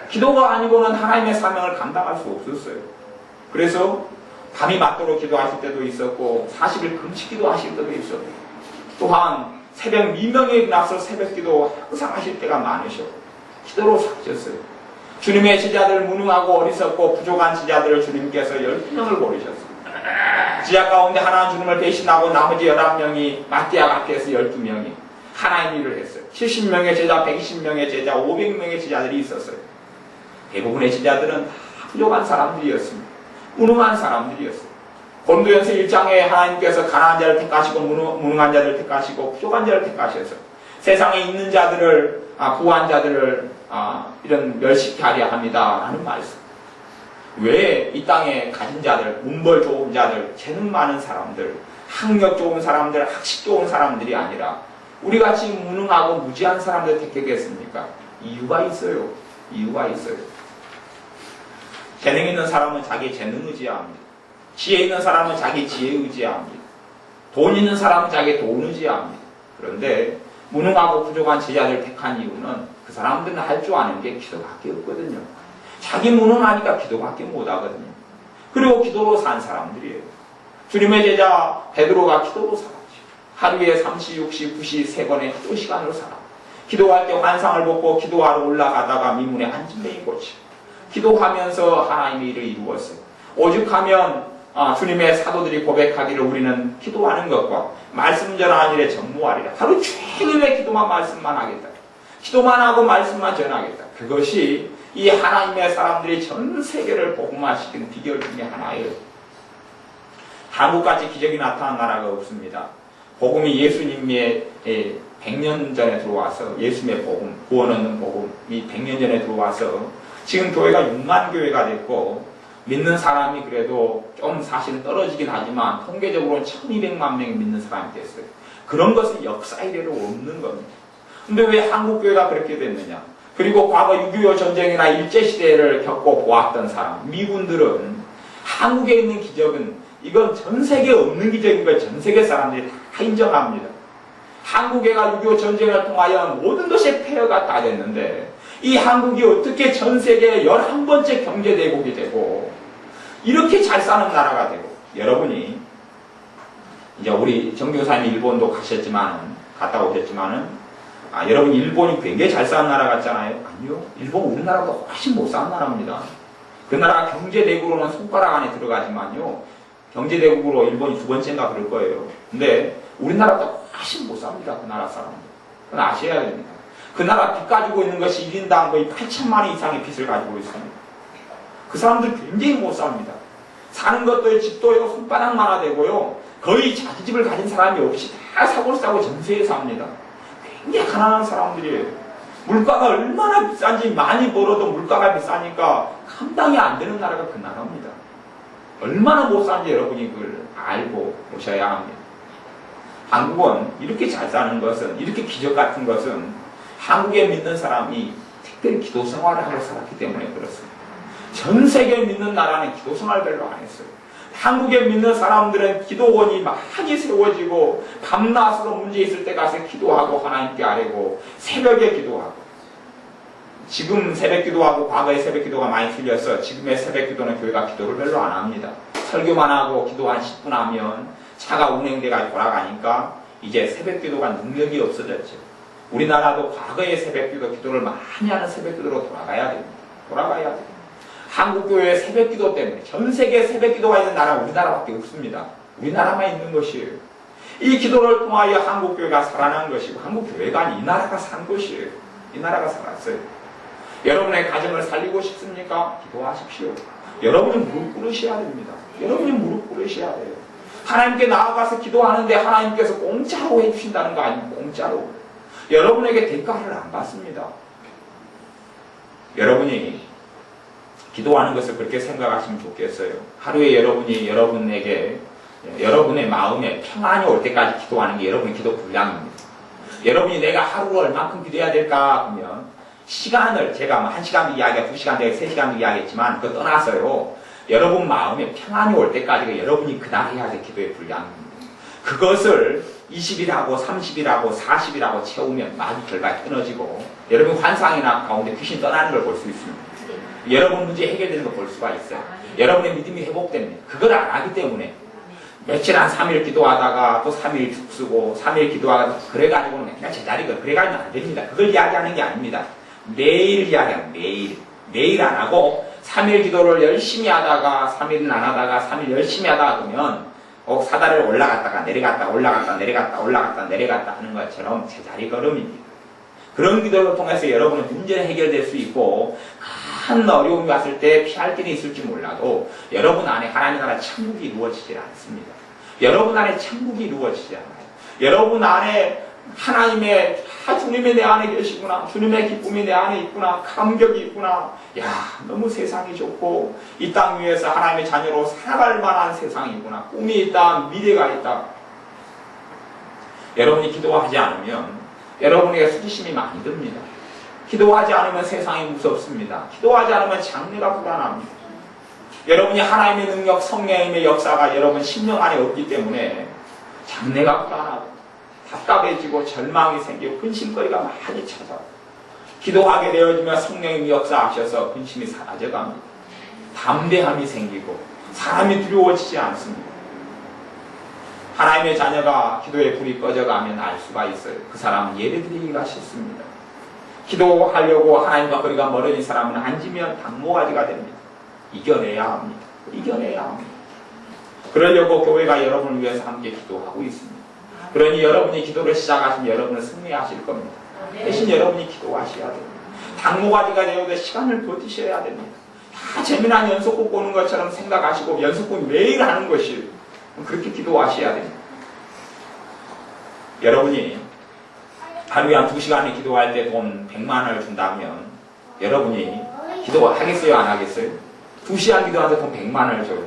기도가 아니고는 하나님의 사명을 감당할 수 없었어요. 그래서 밤이 맞도록 기도하실 때도 있었고 40일 금식기도 하실 때도 있었고, 또한 새벽 미명에 일어나서 새벽기도 항상 하실 때가 많으셨고 기도로 사셨어요. 주님의 제자들 무능하고 어리석고 부족한 제자들을 주님께서 12명을 고르셨어요. 제자 가운데 하나는 주님을 배신하고 나머지 11명이 마띠아 밖에서 12명이 하나님 일을 했어요. 70명의 제자, 120명의 제자, 500명의 제자들이 있었어요. 대부분의 제자들은 다 부족한 사람들이었습니다. 무능한 사람들이었어요. 고린도전서 1장에 하나님께서 가난한 자를 택하시고 무능한 자를 택하시고 부족한 자를 택하셔서 세상에 있는 자들을 부한 자들을 이런 멸시케 하려 합니다 라는 말씀. 왜 이 땅에 가진 자들, 문벌 좋은 자들, 재능 많은 사람들, 학력 좋은 사람들, 학식 좋은 사람들이 아니라 우리같이 무능하고 무지한 사람들 택하겠습니까? 이유가 있어요. 이유가 있어요. 재능 있는 사람은 자기 재능 의지합니다. 지혜 있는 사람은 자기 지혜 의지합니다. 돈 있는 사람은 자기 돈 의지합니다. 그런데 무능하고 부족한 제자들 택한 이유는 그 사람들은 할 줄 아는 게 기도밖에 없거든요. 자기 무능하니까 기도밖에 못하거든요. 그리고 기도로 산 사람들이에요. 주님의 제자 베드로가 기도로 살았죠. 하루에 3시, 6시, 9시, 3번의 기도 시간으로 살아. 기도할 때 환상을 벗고 기도하러 올라가다가 미문에 한진뱅이 고치고 기도하면서 하나님의 일을 이루었어요. 오죽하면 주님의 사도들이 고백하기를 우리는 기도하는 것과 말씀 전하는 일에 전무하리라. 하루 종일 기도만 말씀만 하겠다. 기도만 하고 말씀만 전하겠다. 그것이 이 하나님의 사람들이 전 세계를 복음화시킨 비결 중에 하나예요. 한국같이 기적이 나타난 나라가 없습니다. 복음이 예수님의 100년 전에 들어와서 예수님의 복음, 구원 얻는 복음이 100년 전에 들어와서 지금 교회가 6만 교회가 됐고 믿는 사람이 그래도 좀 사실은 떨어지긴 하지만 통계적으로는 1200만 명이 믿는 사람이 됐어요. 그런 것은 역사 이래로 없는 겁니다. 근데 왜 한국교회가 그렇게 됐느냐? 그리고 과거 6.25 전쟁이나 일제시대를 겪고 보았던 사람, 미군들은 한국에 있는 기적은 이건 전 세계에 없는 기적인 걸 전 세계 사람들이 다 인정합니다. 한국애가 6.25 전쟁을 통하여 모든 것이 폐허가 다 됐는데 이 한국이 어떻게 전 세계에 11번째 경제대국이 되고 이렇게 잘 사는 나라가 되고, 여러분이 이제 우리 정교사님이 일본도 갔다 오셨지만은 여러분 일본이 굉장히 잘 사는 나라 같잖아요. 아니요. 일본 우리나라보다 훨씬 못 사는 나라입니다. 그 나라가 경제대국으로는 손가락 안에 들어가지만요. 경제대국으로 일본이 2번째인가 그럴 거예요. 근데 우리나라보다 훨씬 못 삽니다. 그 나라 사람들. 그건 아셔야 됩니다. 그 나라 빚 가지고 있는 것이 1인당 거의 8천만 원 이상의 빚을 가지고 있습니다. 그 사람들 굉장히 못 삽니다. 사는 것도 집도요 손바닥만화 되고요. 거의 자기 집을 가진 사람이 없이 다 사고를 싸고 전세에 삽니다. 굉장히 가난한 사람들이에요. 물가가 얼마나 비싼지 많이 벌어도 물가가 비싸니까 감당이 안 되는 나라가 그 나라입니다. 얼마나 못 사는지 여러분이 그걸 알고 오셔야 합니다. 한국은 이렇게 잘 사는 것은, 이렇게 기적 같은 것은 한국에 믿는 사람이 특별히 기도 생활을 하고 살았기 때문에 그렇습니다. 전 세계에 믿는 나라는 기도 생활 별로 안 했어요. 한국에 믿는 사람들은 기도원이 많이 세워지고 밤낮으로 문제 있을 때 가서 기도하고 하나님께 아뢰고 새벽에 기도하고, 지금 새벽 기도하고 과거의 새벽 기도가 많이 틀려서 지금의 새벽 기도는 교회가 기도를 별로 안 합니다. 설교만 하고 기도 한 10분 하면 차가 운행돼가 돌아가니까 이제 새벽 기도가 능력이 없어졌죠. 우리나라도 과거의 새벽 기도를 많이 하는 새벽 기도로 돌아가야 됩니다. 돌아가야 됩니다. 한국교회의 새벽 기도 때문에 전 세계에 새벽 기도가 있는 나라 우리나라밖에 없습니다. 우리나라만 있는 것이에요. 이 기도를 통하여 한국교회가 살아난 것이고 한국교회가 아닌 이 나라가 산 것이에요. 이 나라가 살았어요. 여러분의 가정을 살리고 싶습니까? 기도하십시오. 여러분이 무릎 꿇으셔야 됩니다. 여러분이 무릎 꿇으셔야 돼요. 하나님께 나아가서 기도하는데 하나님께서 공짜로 해주신다는 거 아니면 공짜로. 여러분에게 대가를 안 받습니다. 여러분이 기도하는 것을 그렇게 생각하시면 좋겠어요. 하루에 여러분이 여러분에게 여러분의 마음에 평안이 올 때까지 기도하는 게 여러분의 기도 분량입니다. 여러분이 내가 하루를 얼만큼 기도해야 될까 하면 시간을 제가 1시간도 이야기하고 2시간도 이야기하고 3시간도 이야기했지만 그거 떠나서요. 여러분 마음에 평안이 올 때까지가 여러분이 그날 해야 될 기도의 분량입니다. 그것을 20일하고 30일하고 40일하고 채우면 많은 결과가 끊어지고 여러분 환상이나 가운데 귀신 떠나는 걸 볼 수 있습니다. 여러분 문제 해결되는 걸 볼 수가 있어요. 여러분의 믿음이 회복됩니다. 그걸 안 하기 때문에 며칠 한 3일 기도하다가 또 3일 죽쓰고 3일 기도하다가 그래가지고는 그냥 제자리가 그래가지고는 안 됩니다. 그걸 이야기하는 게 아닙니다. 매일 이야기하는 매일 안 하고 3일 기도를 열심히 하다가 3일은 안 하다가 3일 열심히 하다가 그러면 사다리를 올라갔다가 내려갔다 올라갔다 내려갔다 올라갔다 내려갔다 하는 것처럼 제자리 걸음입니다. 그런 기도를 통해서 여러분의 문제는 해결될 수 있고 큰 어려움이 왔을 때 피할 길이 있을지 몰라도 여러분 안에 하나님 나라 천국이 이루어지지 않습니다. 여러분 안에 천국이 이루어지지 않아요. 여러분 안에 하나님의 주님이 내 안에 계시구나. 주님의 기쁨이 내 안에 있구나. 감격이 있구나. 야, 너무 세상이 좋고 이 땅 위에서 하나님의 자녀로 살아갈 만한 세상이구나. 꿈이 있다. 미래가 있다. 여러분이 기도하지 않으면 여러분에게 수치심이 많이 듭니다. 기도하지 않으면 세상이 무섭습니다. 기도하지 않으면 장래가 불안합니다. 여러분이 하나님의 능력, 성령님의 역사가 여러분 심령 안에 없기 때문에 장래가 불안하고 답답해지고 절망이 생기고 근심거리가 많이 찾아와요. 기도하게 되어지면 성령님이 역사하셔서 근심이 사라져갑니다. 담대함이 생기고 사람이 두려워지지 않습니다. 하나님의 자녀가 기도의 불이 꺼져가면 알 수가 있어요. 그 사람은 예배드리기가 싫습니다. 기도하려고 하나님과 거리가 멀어진 사람은 앉으면 당모가지가 됩니다. 이겨내야 합니다. 이겨내야 합니다. 그러려고 교회가 여러분을 위해서 함께 기도하고 있습니다. 그러니 여러분이 기도를 시작하시면 여러분은 승리하실 겁니다. 대신 여러분이 기도하셔야 됩니다. 당모가지가 되어도 시간을 버티셔야 됩니다. 다 재미난 연속곡 보는 것처럼 생각하시고 연속곡 매일 하는 것이 그렇게 기도하셔야 됩니다. 여러분이 하루에 한 2시간에 기도할 때 돈 100만 원을 준다면 여러분이 기도하겠어요? 안 하겠어요? 2시간 기도하는데 돈 100만 원을 줘요.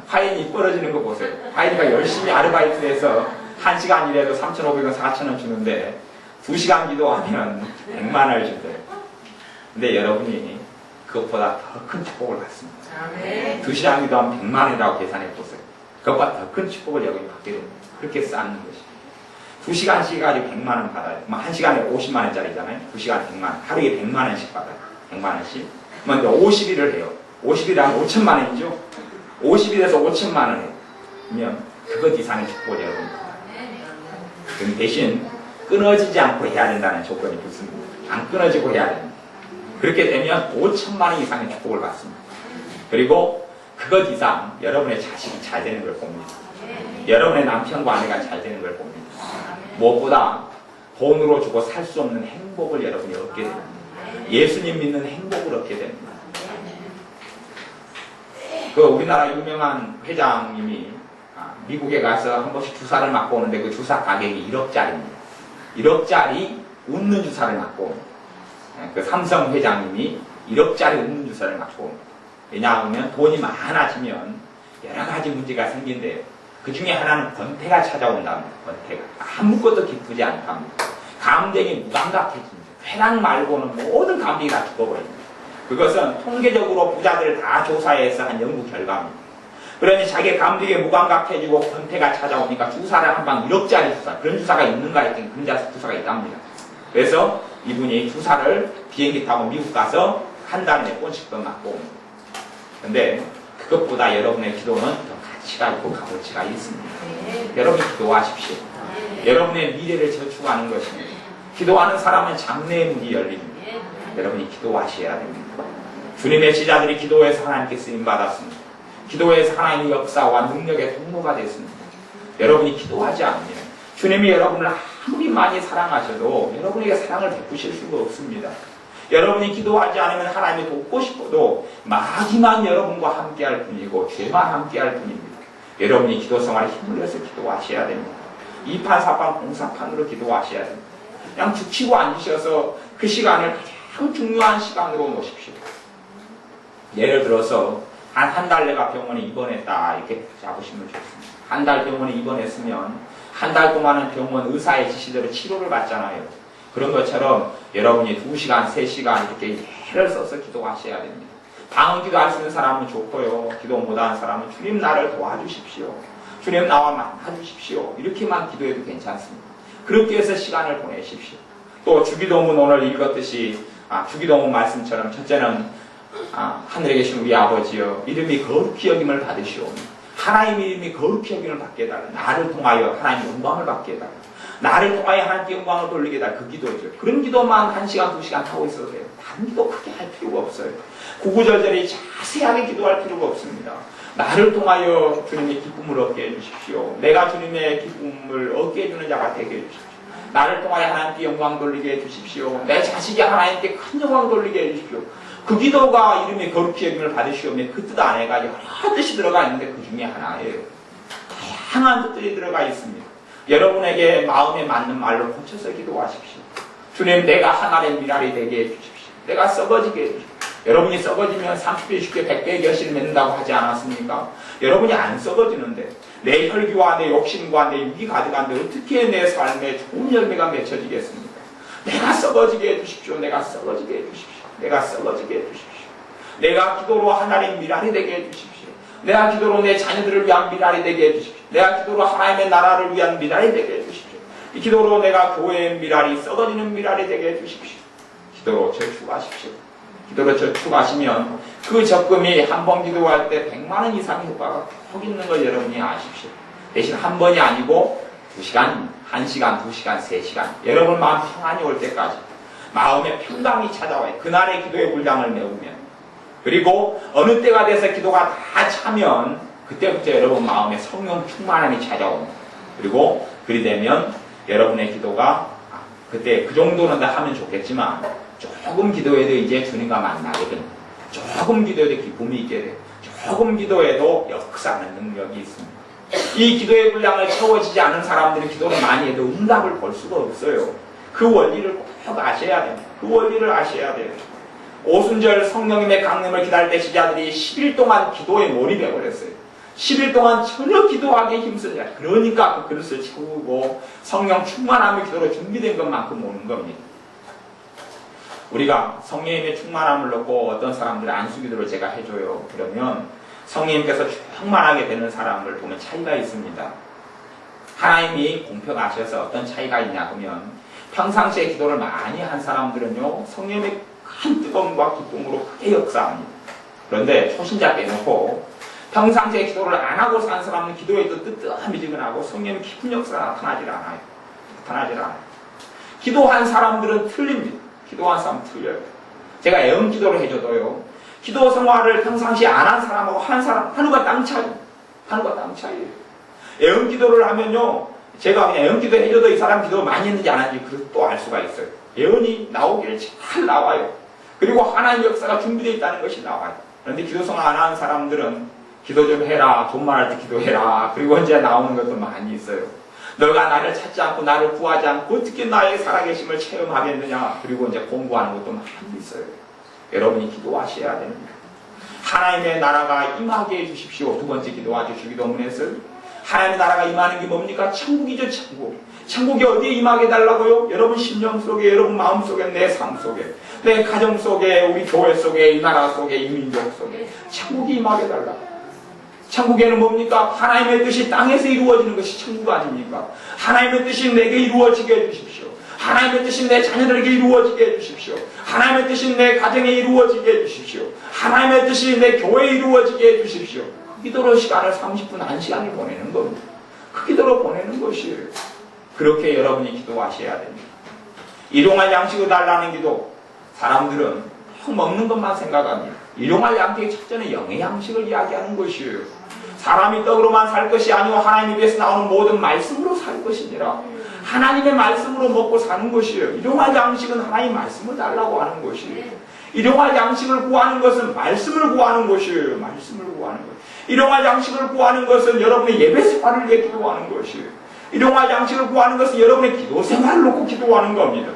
파인이 벌어지는 거 보세요. 파인이가 열심히 아르바이트해서 1시간 일해도 3,500원, 4,000원 주는데 2시간 기도하면 100만 원을 준대요. 근데 여러분이 그것보다 더 큰 축복을 받습니다. 2시간 기도하면 100만 원이라고 계산해 보세요. 그것보다 더 큰 축복을 여러분이 받게 됩니다. 그렇게 쌓는 것이. 2시간씩 가지고 100만 원 받아요. 1시간에 50만 원짜리잖아요. 2시간에 100만 원. 하루에 100만 원씩 받아요. 100만 원씩. 그러면 50일을 해요. 50일에 하면 5천만 원이죠. 50일에서 5천만 원 해요. 그러면 그것 이상의 축복을 여러분이 받아요. 그럼 대신 끊어지지 않고 해야 된다는 조건이 붙습니다. 안 끊어지고 해야 됩니다. 그렇게 되면 5천만 원 이상의 축복을 받습니다. 그리고 그것 이상 여러분의 자식이 잘 되는 걸 봅니다. 여러분의 남편과 아내가 잘 되는 걸 봅니다. 무엇보다 돈으로 주고 살 수 없는 행복을 여러분이 얻게 됩니다. 예수님 믿는 행복을 얻게 됩니다. 그 우리나라 유명한 회장님이 미국에 가서 한 번씩 주사를 맞고 오는데 그 주사 가격이 1억짜리입니다. 1억짜리 웃는 주사를 맞고 옵니다. 그 삼성 회장님이 1억짜리 웃는 주사를 맞고 옵니다. 왜냐하면 돈이 많아지면 여러 가지 문제가 생긴대요. 그 중에 하나는 권태가 찾아온답니다. 권태가. 아무것도 기쁘지 않답니다. 감정이 무감각해집니다. 쾌락 말고는 모든 감정이 다 죽어버립니다. 그것은 통계적으로 부자들을 다 조사해서 한 연구 결과입니다. 그러니 자기 감정이 무감각해지고 권태가 찾아오니까 주사를 한 방 1억짜리 주사, 그런 주사가 있는가 했더니 그런 주사가 있답니다. 그래서 이분이 주사를 비행기 타고 미국 가서 한 달에 4번씩 더 맞고 옵니다. 근데 그것보다 여러분의 기도는 더 가치가 있고 값어치가 있습니다. 여러분이 기도하십시오. 여러분의 미래를 저축하는 것입니다. 기도하는 사람은 장래의 문이 열립니다. 여러분이 기도하셔야 됩니다. 주님의 제자들이 기도해서 하나님께 쓰임받았습니다. 기도해서 하나님의 역사와 능력의 통로가 됐습니다. 여러분이 기도하지 않으면 주님이 여러분을 아무리 많이 사랑하셔도 여러분에게 사랑을 베푸실 수가 없습니다. 여러분이 기도하지 않으면 하나님이 돕고 싶어도 마귀만 여러분과 함께할 뿐이고 죄만 함께할 뿐입니다. 여러분이 기도 생활에 힘을 내서 기도하셔야 됩니다. 2판, 4판, 공사판으로 기도하셔야 됩니다. 그냥 죽치고 앉으셔서 그 시간을 가장 중요한 시간으로 놓으십시오. 예를 들어서 한 달 내가 병원에 입원했다 이렇게 잡으시면 좋습니다. 한 달 병원에 입원했으면 한 달 동안은 병원 의사의 지시대로 치료를 받잖아요. 그런 것처럼 여러분이 2시간, 3시간 이렇게 애를 써서 기도하셔야 됩니다. 방언 기도할 수 있는 사람은 좋고요. 기도 못하는 사람은 주님 나를 도와주십시오. 주님 나와 만나주십시오. 이렇게만 기도해도 괜찮습니다. 그렇게 해서 시간을 보내십시오. 또 주기도문 오늘 읽었듯이 주기도문 말씀처럼 첫째는 하늘에 계신 우리 아버지여 이름이 거룩히 여김을 받으시오니 하나님 이름이 거룩히 여김을 받게 해달라. 나를 통하여 하나님 영광을 받게 해달라. 나를 통하여 하나님께 영광을 돌리게 해달라. 그 기도죠. 그런 기도만 1시간, 2시간 하고 있어도 돼요. 다른 기도 크게 할 필요가 없어요. 구구절절히 자세하게 기도할 필요가 없습니다. 나를 통하여 주님의 기쁨을 얻게 해주십시오. 내가 주님의 기쁨을 얻게 해주는 자가 되게 해주십시오. 나를 통하여 하나님께 영광 돌리게 해주십시오. 내 자식이 하나님께 큰 영광 돌리게 해주십시오. 그 기도가 이름이 거룩히 여김을 받으시오면 그 뜻 안에가 여러 뜻이 들어가 있는데 그 중에 하나예요. 다양한 뜻들이 들어가 있습니다. 여러분에게 마음에 맞는 말로 고쳐서 기도하십시오. 주님 내가 하나의 미랄이 되게 해주십시오. 내가 썩어지게 해주십시오. 여러분이 썩어지면 30배, 60배, 100배의 결실을 맺는다고 하지 않았습니까? 여러분이 안 썩어지는데 내 혈기와 내 욕심과 내 육이 가득한데 어떻게 내 삶에 좋은 열매가 맺혀지겠습니까? 내가 썩어지게 해주십시오. 내가 썩어지게 해주십시오. 내가 썩어지게 해주십시오. 내가 기도로 하나님 미랄이 되게 해주십시오. 내가 기도로 내 자녀들을 위한 미랄이 되게 해주십시오. 내가 기도로 하나님의 나라를 위한 미랄이 되게 해주십시오. 이 기도로 내가 교회의 미랄이 썩어지는 미랄이 되게 해주십시오. 기도로 저축하십시오. 기도로 저축하시면 그 적금이 한 번 기도할 때 100만원 이상 효과가 꼭 있는 걸 여러분이 아십시오. 대신 한 번이 아니고 2시간, 1시간, 2시간, 3시간 여러분 마음 평안이 올 때까지 마음의 평강이 찾아와요. 그날의 기도의 분량을 메우면 그리고 어느 때가 돼서 기도가 다 차면 그때부터 여러분 마음에 성령 충만함이 찾아옵니다. 그리고 그리 되면 여러분의 기도가 그때 그 정도는 다 하면 좋겠지만 조금 기도해도 이제 주님과 만나게 됩니다. 조금 기도해도 기쁨이 있게 돼요. 조금 기도해도 역사하는 능력이 있습니다. 이 기도의 분량을 채워지지 않은 사람들이 기도를 많이 해도 응답을 볼 수가 없어요. 그 원리를 꼭 아셔야 됩니다. 그 원리를 아셔야 돼요. 오순절 성령님의 강림을 기다릴 때 지자들이 10일 동안 기도에 몰입해 버렸어요. 10일 동안 전혀 기도하기에 힘쓰지 않아요. 그러니까 그 그릇을 채우고 성령 충만함의 기도로 준비된 것만큼 오는 겁니다. 우리가 성령님의 충만함을 넣고 어떤 사람들의 안수기도를 제가 해줘요. 그러면 성령님께서 충만하게 되는 사람을 보면 차이가 있습니다. 하나님이 공평하셔서 어떤 차이가 있냐 하면 평상시에 기도를 많이 한 사람들은요 성령님의 큰 뜨거움과 기쁨으로 크게 역사합니다. 그런데 초신자 빼놓고 평상시에 기도를 안 하고 사는 사람은 기도에도 뜨뜻미지근하고 성령의 깊은 역사가 나타나질 않아요. 기도한 사람들은 틀립니다. 기도한 사람은 틀려요. 제가 애언 기도를 해줘도요 기도 생활을 평상시에 안 한 사람하고 한 사람 하늘과 땅 차이예요. 애언 기도를 하면요 제가 그냥 애언 기도 해줘도 이 사람 기도 많이 했는지 안 했는지 그걸 또 알 수가 있어요. 애언이 나오기를 잘 나와요. 그리고 하나님의 역사가 준비되어 있다는 것이 나와요. 그런데 기도 생활 안 하는 사람들은 기도 좀 해라, 돈 말할 때 기도해라. 그리고 이제 나오는 것도 많이 있어요. 너가 나를 찾지 않고 나를 구하지 않고 어떻게 나의 살아계심을 체험하겠느냐. 그리고 이제 공부하는 것도 많이 있어요. 여러분이 기도하셔야 됩니다. 하나님의 나라가 임하게 해주십시오. 두 번째 기도하죠. 주기도문에서 하나님의 나라가 임하는 게 뭡니까? 천국이죠. 천국. 천국이 어디에 임하게 해달라고요? 여러분 심령 속에, 여러분 마음 속에, 내 삶 속에, 내 가정 속에, 우리 교회 속에, 이 나라 속에, 이 민족 속에 천국이 임하게 해달라. 천국에는 뭡니까? 하나님의 뜻이 땅에서 이루어지는 것이 천국 아닙니까? 하나님의 뜻이 내게 이루어지게 해주십시오. 하나님의 뜻이 내 자녀들에게 이루어지게 해주십시오. 하나님의 뜻이 내 가정에 이루어지게 해주십시오. 하나님의 뜻이 내 교회에 이루어지게 해주십시오. 그 기도로 시간을 30분, 1시간을 보내는 겁니다. 그 기도로 보내는 것이에요. 그렇게 여러분이 기도하셔야 됩니다. 일용할 양식을 달라는 기도, 사람들은 먹는 것만 생각합니다. 일용할 양식의 첫째는 영의 양식을 이야기하는 것이에요. 사람이 떡으로만 살 것이 아니고 하나님 입에서 나오는 모든 말씀으로 살 것이니라. 하나님의 말씀으로 먹고 사는 것이에요. 일용할 양식은 하나님의 말씀을 달라고 하는 것이에요. 일용할 양식을 구하는 것은 말씀을 구하는 것이에요. 말씀을 구하는 것. 일용할 양식을 구하는 것은 여러분의 예배 생활을 위해 기도하는 것이에요. 일용할 양식을 구하는 것은 여러분의 기도 생활을 놓고 기도하는 겁니다.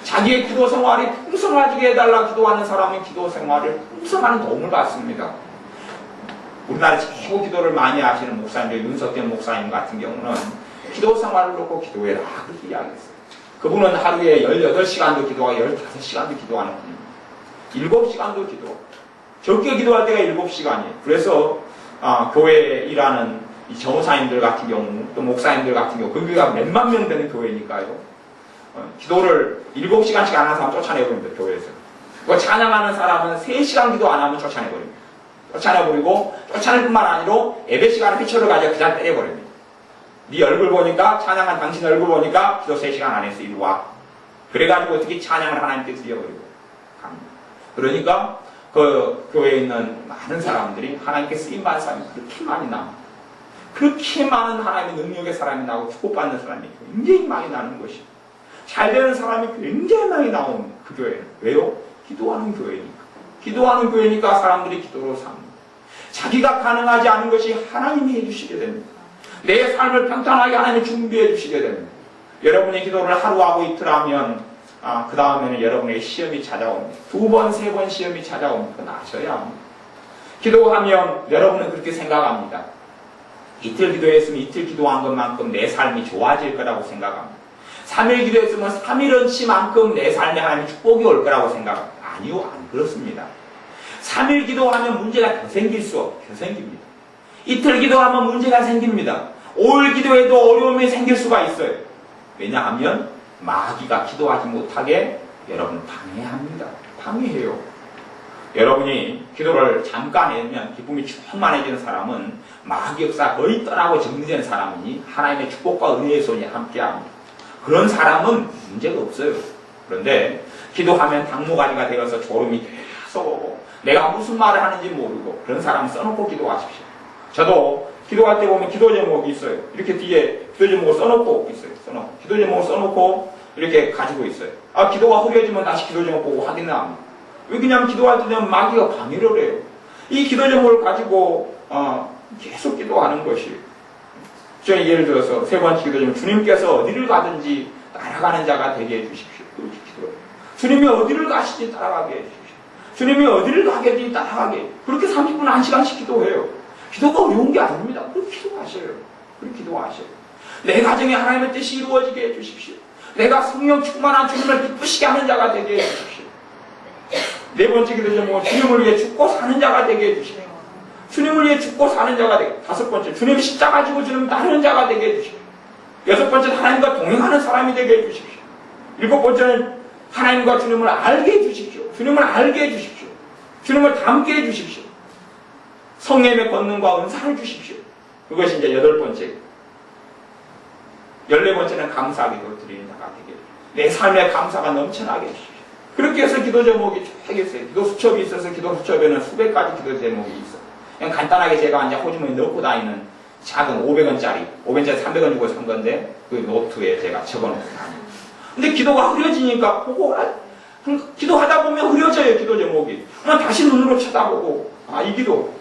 자기의 기도 생활이 풍성하게 해달라 기도하는 사람은 기도 생활을 풍성하는 도움을 받습니다. 우리나라 최고 기도를 많이 하시는 목사님, 윤석현 목사님 같은 경우는 기도 생활을 놓고 기도해라 그렇게 이야기했어요. 그분은 하루에 18시간도 기도하고 15시간도 기도하는 분입니다. 7시간도 기도. 적게 기도할 때가 7시간이에요. 그래서 교회에 일하는 이 전호사님들 같은 경우, 또 목사님들 같은 경우, 거기가 몇만 명 되는 교회니까요. 기도를 7시간씩 안 하는 사람 쫓아내버립니다, 교회에서. 그 찬양하는 사람은 3시간 기도 안 하면 쫓아내버립니다. 쫓아내버리고, 쫓아낼 뿐만 아니라 예배 시간에 피처를 가지고 그냥 때려버립니다. 네 얼굴 보니까, 찬양한 당신 얼굴 보니까 기도 3시간 안 했어, 이리 와. 그래가지고 어떻게 찬양을 하나님께 드려버리고 갑니다. 그러니까 그 교회에 있는 많은 사람들이 하나님께 쓰임받는 사람이 그렇게 많이 나옵니다. 그렇게 많은 하나님의 능력의 사람이 나오고 축복받는 사람이 굉장히 많이 나는 것이고, 잘 되는 사람이 굉장히 많이 나오는 그 교회는. 왜요? 기도하는 교회니까. 기도하는 교회니까 사람들이 기도로 삽니다. 자기가 가능하지 않은 것이 하나님이 해주시게 됩니다. 내 삶을 평탄하게 하나님이 준비해 주시게 됩니다. 여러분이 기도를 하루 하고 이틀 하면 그 다음에는 여러분에게 시험이 찾아옵니다. 2번, 3번 시험이 찾아옵니다. 그건 아셔야 합니다. 기도하면 여러분은 그렇게 생각합니다. 이틀 기도했으면 이틀 기도한 것만큼 내 삶이 좋아질 거라고 생각합니다. 3일 기도했으면 3일어치만큼 내 삶에 하나님의 축복이 올 거라고 생각합니다. 아니요, 안 그렇습니다. 3일 기도하면 문제가 더 생길 수 없고 더 생깁니다. 이틀 기도하면 문제가 생깁니다. 5일 기도해도 어려움이 생길 수가 있어요. 왜냐하면 마귀가 기도하지 못하게 여러분 방해합니다. 방해해요. 여러분이 기도를 잠깐 하면 기쁨이 충만해지는 사람은 마귀 역사 거의 떠나고 정리된 사람이니 하나님의 축복과 은혜의 손이 함께합니다. 그런 사람은 문제가 없어요. 그런데 기도하면 당모가지가 되어서 졸음이 계속 오고 내가 무슨 말을 하는지 모르고 그런 사람 써놓고 기도하십시오. 저도 기도할 때 보면 기도 제목이 있어요. 이렇게 뒤에 기도 제목을 써놓고 있어요. 기도 제목을 써놓고 이렇게 가지고 있어요. 기도가 흐려지면 다시 기도 제목 보고 확인을 합니다. 왜냐하면 기도할 때 되면 마귀가 방해를 해요. 이 기도 제목을 가지고 계속 기도하는 것이. 저는 예를 들어서 3번째 기도 제목, 주님께서 어디를 가든지 따라가는 자가 되게 해주십시오. 그렇게 기도해요. 주님이 어디를 가시지 따라가게 해주십시오. 주님이 어디를 가게든지 따라가게. 그렇게 30분, 1시간씩 기도해요. 기도가 어려운 게 아닙니다. 그렇게 기도하셔요. 그렇게 기도하셔요. 내 가정에 하나님의 뜻이 이루어지게 해주십시오. 내가 성령 충만한 주님을 기쁘시게 하는 자가 되게 해주십시오. 4번째 기도 제목은 주님을 위해 죽고 사는 자가 되게 해주십시오. 주님을 위해 죽고 사는 자가 되게. 5번째, 주님이 십자가 지고 주님 따르는 자가 되게 해주십시오. 6번째, 하나님과 동행하는 사람이 되게 해주십시오. 7번째는 하나님과 주님을 알게 해주십시오. 주님을 알게 해주십시오. 주님을 닮게 해주십시오. 성령의 권능과 은사를 주십시오. 그것이 이제 8번째. 14번째는 감사기도 드리는 자가 되게. 내 삶에 감사가 넘쳐나게 해주십시오. 그렇게 해서 기도 제목이 쫙 있어요. 기도 수첩이 있어서 기도 수첩에는 수백 가지 기도 제목이 있어요. 그냥 간단하게 제가 이제 호주머니에 넣고 다니는 작은 500원짜리, 500원짜리 300원 주고 산 건데 그 노트에 제가 적어놓고 다녀요. 근데 기도가 흐려지니까 보고 기도하다 보면 흐려져요. 기도 제목이. 그럼 다시 눈으로 쳐다보고 이 기도.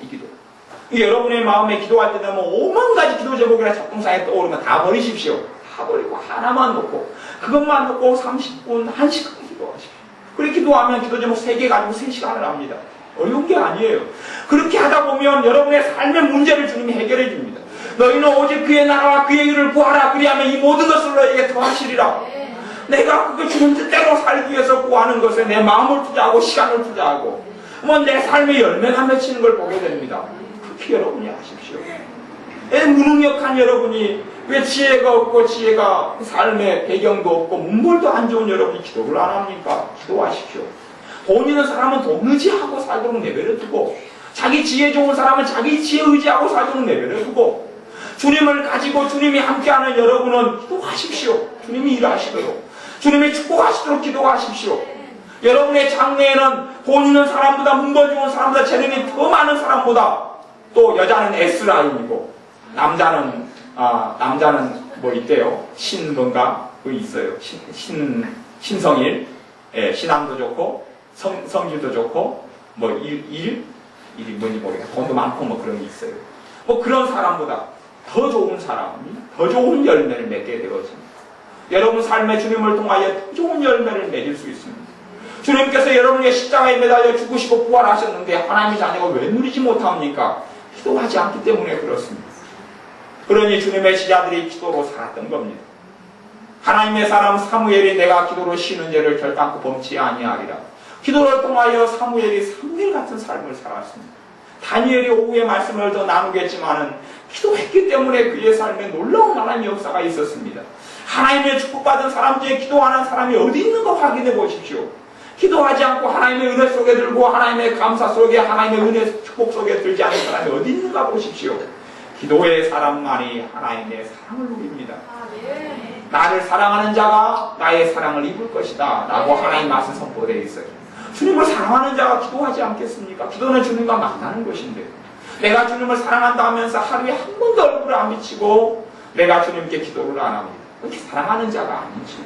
여러분의 마음에 기도할 때 되면 5만 가지 기도 제목이나 작동상에 떠오르면 다 버리십시오. 다 버리고 하나만 놓고 그것만 놓고 30분, 1시간 기도하십시오. 그렇게 기도하면 기도 제목 3개 가지고 3시간을 합니다. 어려운 게 아니에요. 그렇게 하다 보면 여러분의 삶의 문제를 주님이 해결해 줍니다. 너희는 오직 그의 나라와 그의 일을 구하라. 그리하면 이 모든 것을 너에게 더하시리라. 내가 그 주님 뜻대로 살기 위해서 구하는 것에 내 마음을 투자하고 시간을 투자하고 내 삶의 열매가 맺히는 걸 보게 됩니다. 그렇게 여러분이 하십시오. 무능력한 여러분이 왜 지혜가 없고 지혜가 삶의 배경도 없고 문벌도 안 좋은 여러분이 기도를 안 합니까? 기도하십시오. 돈 있는 사람은 돈 의지하고 살도록 내버려 두고 자기 지혜 좋은 사람은 자기 지혜 의지하고 살도록 내버려 두고 주님을 가지고 주님이 함께하는 여러분은 기도하십시오. 주님이 일하시도록 주님이 축복하시도록 기도하십시오. 여러분의 장래에는 돈 있는 사람보다 문벌 좋은 사람보다 재능이 더 많은 사람보다 또 여자는 S라인이고 남자는 뭐 있대요. 뭔가 그 있어요. 신성일, 신앙도 좋고 성질도 좋고 일이 뭔지 모르겠어요. 돈도 많고 그런 게 있어요. 그런 사람보다 더 좋은 사람이 더 좋은 열매를 맺게 되어집니다. 여러분 삶의 주님을 통하여 더 좋은 열매를 맺을 수 있습니다. 주님께서 여러분의 십자가에 매달려 죽으시고 부활하셨는데 하나님의 자녀가 왜 누리지 못합니까? 기도하지 않기 때문에 그렇습니다. 그러니 주님의 제자들이 기도로 살았던 겁니다. 하나님의 사람 사무엘이 내가 기도로 쉬는 죄를 결단코 범치 아니하리라. 기도를 통하여 사무엘이 사무엘 같은 삶을 살았습니다. 다니엘이 오후에 말씀을 더 나누겠지만은 기도했기 때문에 그의 삶에 놀라운 하나님의 역사가 있었습니다. 하나님의 축복받은 사람 중에 기도하는 사람이 어디 있는가 확인해 보십시오. 기도하지 않고 하나님의 은혜 속에 들고 하나님의 감사 속에 하나님의 은혜 축복 속에 들지 않은 사람이 어디 있는가 보십시오. 기도의 사람만이 하나님의 사랑을 누립니다. 나를 사랑하는 자가 나의 사랑을 입을 것이다 라고 하나님 말씀 선포되어 있어요. 주님을 사랑하는 자가 기도하지 않겠습니까? 기도는 주님과 만나는 것인데, 내가 주님을 사랑한다 하면서 하루에 한 번도 얼굴을 안 비치고 내가 주님께 기도를 안 합니다. 그렇게 사랑하는 자가 아니지.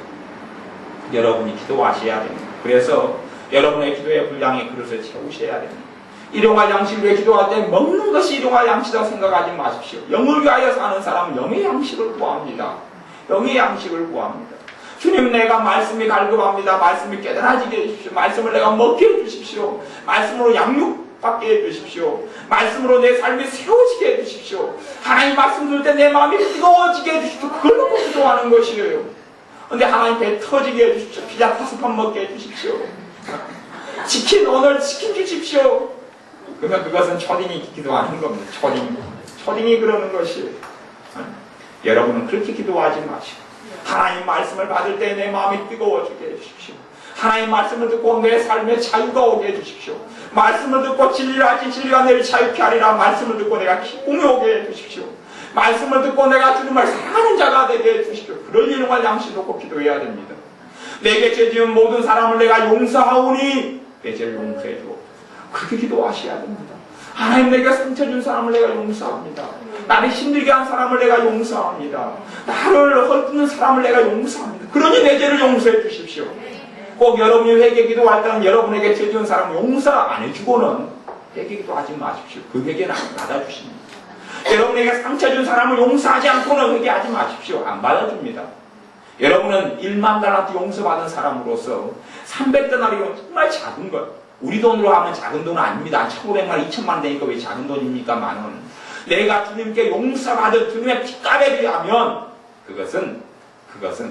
여러분이 기도하셔야 됩니다. 그래서 여러분의 기도의 분량의 그릇을 채우셔야 됩니다. 일용할 양식을 위해 기도할 때 먹는 것이 일용할 양식이라고 생각하지 마십시오. 영을 위하여 사는 사람은 영의 양식을 구합니다. 영의 양식을 구합니다. 주님, 내가 말씀이 갈급합니다. 말씀이 깨달아지게 해주십시오. 말씀을 내가 먹게 해주십시오. 말씀으로 양육받게 해주십시오. 말씀으로 내 삶이 세워지게 해주십시오. 하나님 말씀 들을 때 내 마음이 뜨거워지게 해주십시오. 그걸 놓고 기도하는 것이에요. 근데 하나님 배 터지게 해주십시오. 피자 5판 먹게 해주십시오. 치킨, 오늘 치킨 주십시오. 그러면 그것은 초딩이 기도하는 겁니다. 초딩이 그러는 것이에요. 여러분은 그렇게 기도하지 마시고 하나님 말씀을 받을 때 내 마음이 뜨거워지게 해주십시오. 하나님 말씀을 듣고 내 삶에 자유가 오게 해주십시오. 말씀을 듣고 진리를 알지 진리가 내를 자유케 하리라. 말씀을 듣고 내가 기쁨이 오게 해주십시오. 말씀을 듣고 내가 주님을 사랑하는 자가 되게 해주십시오. 그럴 일용할 양식 놓고 기도해야 됩니다. 내게 죄 지은 모든 사람을 내가 용서하오니 내 죄를 용서해 주옵소서. 그렇게 기도하셔야 됩니다. 하나님, 내가 상처 준 사람을 내가 용서합니다. 나를 힘들게 한 사람을 내가 용서합니다. 나를 헐뜯는 사람을 내가 용서합니다. 그러니 내 죄를 용서해 주십시오. 꼭 여러분이 회개 기도할 때는 여러분에게 죄 지은 사람을 용서 안 해주고는 회개 기도하지 마십시오. 그 회개는 안 받아주십니다. 여러분에게 상처 준 사람을 용서하지 않고는 회개하지 마십시오. 안 받아줍니다. 여러분은 1만 달란트 용서받은 사람으로서 300데나리온 정말 작은 것, 우리 돈으로 하면 작은 돈은 아닙니다. 1,500만 원, 2,000만 원 되니까 왜 작은 돈입니까? 만 원. 내가 주님께 용서받은 주님의 피값에 비하면 그것은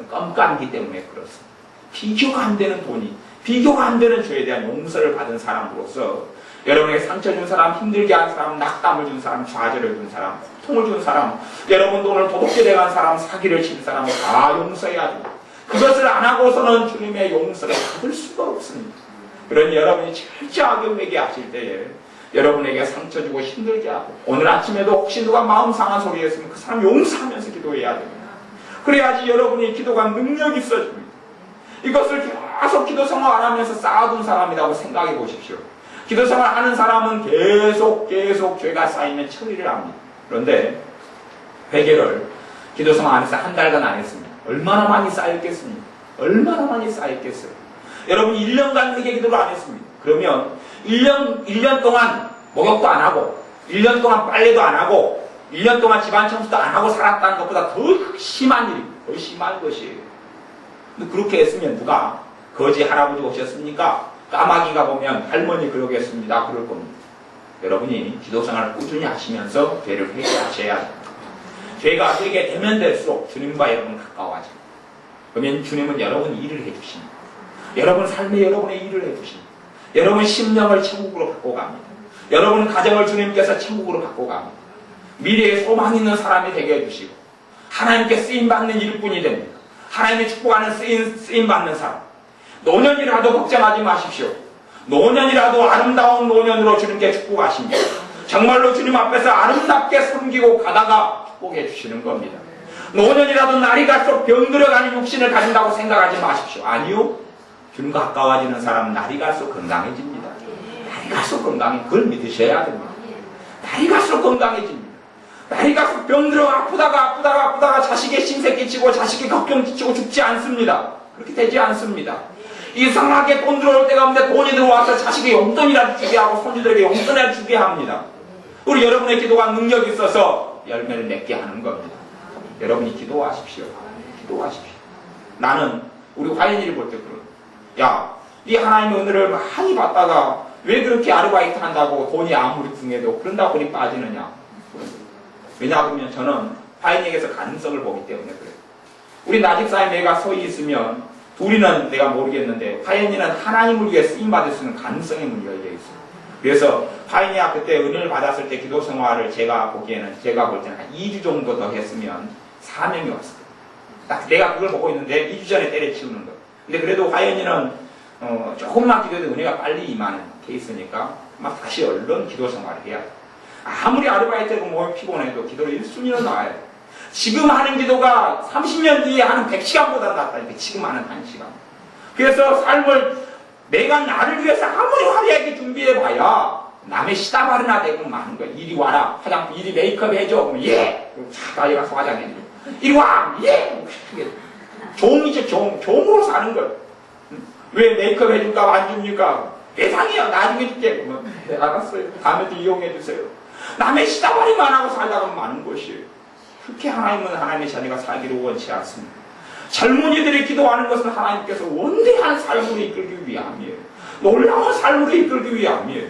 껌값이기 때문에 그렇습니다. 비교가 안 되는 돈이, 비교가 안 되는 죄에 대한 용서를 받은 사람으로서 여러분에게 상처 준 사람, 힘들게 한 사람, 낙담을 준 사람, 좌절을 준 사람, 고통을 준 사람, 여러분 돈을 도둑질 해간 사람, 사기를 친 사람 다 용서해야 됩니다. 그것을 안 하고서는 주님의 용서를 받을 수가 없습니다. 그러니 여러분이 철저하게 회개하실 때에 여러분에게 상처 주고 힘들게 하고, 오늘 아침에도 혹시 누가 마음 상한 소리 했으면 그 사람 용서하면서 기도해야 됩니다. 그래야지 여러분이 기도가 능력이 있어집니다. 이것을 계속 기도 생활 안 하면서 쌓아둔 사람이라고 생각해 보십시오. 기도 생활 하는 사람은 계속 죄가 쌓이면 처리를 합니다. 그런데 회개를 기도 생활 안에서 한 달간 안 했습니다. 얼마나 많이 쌓였겠습니까? 얼마나 많이 쌓였겠어요? 여러분이 1년간 회개 기도를 안 했습니다. 그러면 1년 동안 목욕도 안 하고, 1년 동안 빨래도 안 하고, 1년 동안 집안 청소도 안 하고 살았다는 것보다 더 심한 일입니다. 더 심한 것이에요. 근데 그렇게 했으면 누가 거지 할아버지 오셨습니까? 까마귀가 보면 할머니 그러겠습니다. 그럴 겁니다. 여러분이 기도생활을 꾸준히 하시면서 죄를 회개하셔야 합니다. 죄가 회개되면 될수록 주님과 여러분 가까워집니다. 그러면 주님은 여러분 일을 해주십니다. 여러분 삶에 여러분의 일을 해주십니다. 여러분 심령을 천국으로 바꿔 갑니다. 여러분 가정을 주님께서 천국으로 바꿔 갑니다. 미래에 소망 있는 사람이 되게 해주시고 하나님께 쓰임받는 일꾼이 됩니다. 하나님의 축복하는 쓰임받는 사람. 노년이라도 걱정하지 마십시오. 노년이라도 아름다운 노년으로 주님께 축복하십니다. 정말로 주님 앞에서 아름답게 섬기고 가다가 축복해 주시는 겁니다. 노년이라도 날이 갈수록 병들어가는 육신을 가진다고 생각하지 마십시오. 아니요. 주님과 가까워지는 사람은 날이 갈수록 건강해집니다. 날이 갈수록 건강해. 그걸 믿으셔야 됩니다. 날이 갈수록 건강해집니다. 날이 갈수록 병들어 아프다가 자식의 신세 끼치고 자식의 걱정 끼치고 죽지 않습니다. 그렇게 되지 않습니다. 이상하게 돈 들어올 때가 없는데 돈이 들어와서 자식의 용돈이라도 주게 하고 손주들에게 용돈이라도 주게 합니다. 우리 여러분의 기도가 능력이 있어서 열매를 맺게 하는 겁니다. 여러분이 기도하십시오. 기도하십시오. 나는 우리 화연이를 볼 때 그런, 야, 네 하나님의 은혜를 많이 받다가 왜 그렇게 아르바이트 한다고 돈이 아무리 궁해도 그런다고 돈이 빠지느냐. 왜냐하면 저는 화인에게서 가능성을 보기 때문에 그래요. 우리 나집사에 내가 서 있으면 둘이는 내가 모르겠는데 화인이는 하나님을 위해 쓰임받을 수 있는 가능성의 문이 열려 있어요. 그래서 화인이야 그때 은혜를 받았을 때 기도 생활을 제가 보기에는 제가 볼 때는 한 2주 정도 더 했으면 사명이 왔을 거예요. 딱 내가 그걸 보고 있는데 2주 전에 때려치우는 거예요. 근데 그래도 화인이는 조금만 기도해도 은혜가 빨리 임하는 케이스니까 막 다시 얼른 기도 생활을 해야 돼요. 아무리 아르바이트고 몸이 피곤해도 기도를 1순위로 나와야 돼요. 지금 하는 기도가 30년 뒤에 하는 100시간보다 낫다니까. 지금 하는 1시간. 그래서 삶을 내가 나를 위해서 아무리 화려하게 준비해봐야 남의 시다바르나 되고 많은 거야. 이리 와라. 화장품 이리 메이크업 해줘. 그러면 예. 빨리 가서 화장해줘. 이리 와. 예. 종이죠. 종으로 사는 거야. 왜 메이크업 해줄까 안 줍니까? 대상이야. 나중에 줄게. 그러면 네, 알았어요. 다음에도 이용해주세요. 남의 시다바리만 하고 살다가 많은 것이에요. 그렇게 하나님은 하나님의 자녀가 살기를 원치 않습니다. 젊은이들이 기도하는 것은 하나님께서 원대한 삶으로 이끌기 위함이에요. 놀라운 삶으로 이끌기 위함이에요.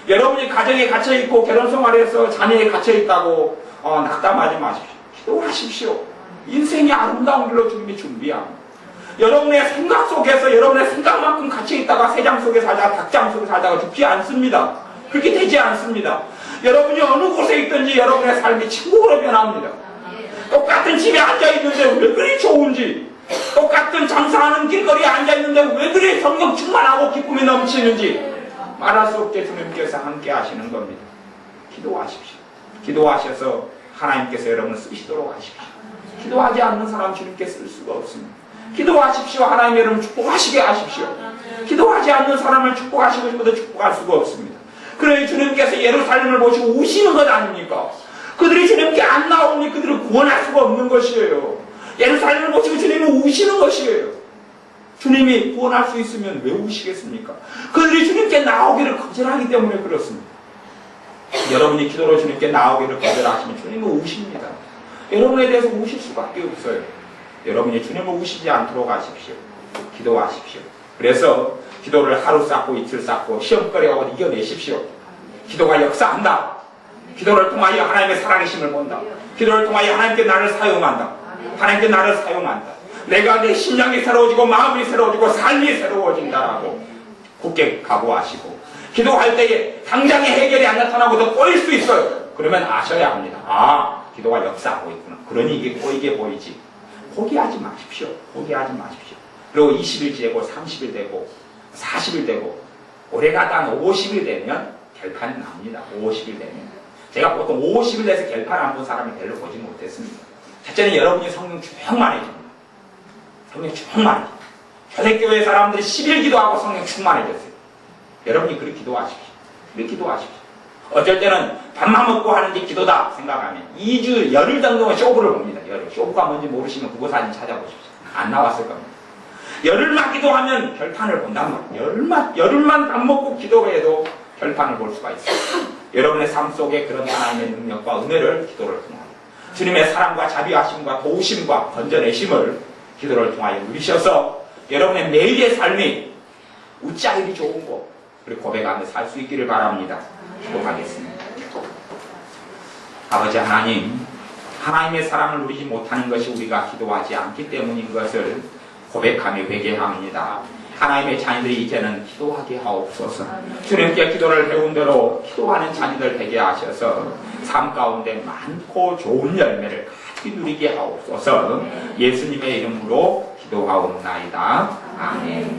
여러분이 가정에 갇혀있고 결혼생활에서 자녀에 갇혀있다고 낙담하지 마십시오. 기도하십시오. 인생이 아름다운 길로 주님이 준비합니다. 여러분의 생각 속에서 여러분의 생각만큼 갇혀있다가 새장 속에 살다가 닭장 속에 살다가 죽지 않습니다. 그렇게 되지 않습니다. 여러분이 어느 곳에 있든지 여러분의 삶이 천국으로 변합니다. 똑같은 집에 앉아있는데 왜 그리 좋은지, 똑같은 장사하는 길거리에 앉아있는데 왜 그리 성령 충만하고 기쁨이 넘치는지 말할 수 없게 주님께서 함께 하시는 겁니다. 기도하십시오. 기도하셔서 하나님께서 여러분을 쓰시도록 하십시오. 기도하지 않는 사람 주님께 쓸 수가 없습니다. 기도하십시오. 하나님 여러분 축복하시게 하십시오. 기도하지 않는 사람을 축복하시고 싶어도 축복할 수가 없습니다. 그러니 주님께서 예루살렘을 보시고 우시는 것 아닙니까? 그들이 주님께 안 나오니 그들을 구원할 수가 없는 것이에요. 예루살렘을 보시고 주님이 우시는 것이에요. 주님이 구원할 수 있으면 왜 우시겠습니까? 그들이 주님께 나오기를 거절하기 때문에 그렇습니다. 여러분이 기도로 주님께 나오기를 거절하시면 주님은 우십니다. 여러분에 대해서 우실 수밖에 없어요. 여러분이 주님을 우시지 않도록 하십시오. 기도하십시오. 그래서 기도를 하루 쌓고 이틀 쌓고 시험거리하고 이겨내십시오. 기도가 역사한다. 기도를 통하여 하나님의 살아계심을 본다. 기도를 통하여 하나님께 나를 사용한다. 하나님께 나를 사용한다. 내가 내 심령이 새로워지고 마음이 새로워지고 삶이 새로워진다라고 굳게 각오하시고 기도할 때에 당장의 해결이 안 나타나고도 꼬일 수 있어요. 그러면 아셔야 합니다. 아, 기도가 역사하고 있구나. 그러니 이게 꼬이게 보이지. 포기하지 마십시오. 포기하지 마십시오. 그리고 20일 지내고 30일 되고 40일 되고 올해가 한 50일 되면 결판이 납니다. 50일 되면. 제가 보통 50일 돼서 결판 안 본 사람이 별로 보지 못했습니다. 첫째는 여러분이 성령 충만해집니다. 성령 충만해집니다. 초대교회 사람들이 10일 기도하고 성령 충만해졌어요. 여러분이 그렇게 기도하십시오. 그렇게 기도하십시오. 어쩔 때는 밥만 먹고 하는 게 기도다 생각하면 2주, 열흘 정도는 쇼부를 봅니다. 열흘. 쇼부가 뭔지 모르시면 그거 사진 찾아보십시오. 안 나왔을 겁니다. 열흘만 기도하면 결판을 본단 말이에요. 열흘만 밥 먹고 기도해도 결판을 볼 수가 있어요. 여러분의 삶 속에 그런 하나님의 능력과 은혜를 기도를 통하여 주님의 사랑과 자비하심과 도우심과 건져내심을 기도를 통하여 누리셔서 여러분의 매일의 삶이 웃자일이 좋은 것 그리고 고백하며 살 수 있기를 바랍니다. 기도하겠습니다. 아버지 하나님, 하나님의 사랑을 누리지 못하는 것이 우리가 기도하지 않기 때문인 것을 고백하며 회개합니다. 하나님의 자녀들이 이제는 기도하게 하옵소서. 주님께 기도를 배운 대로 기도하는 자녀들 되게 하셔서 삶 가운데 많고 좋은 열매를 같이 누리게 하옵소서. 예수님의 이름으로 기도하옵나이다. 아멘.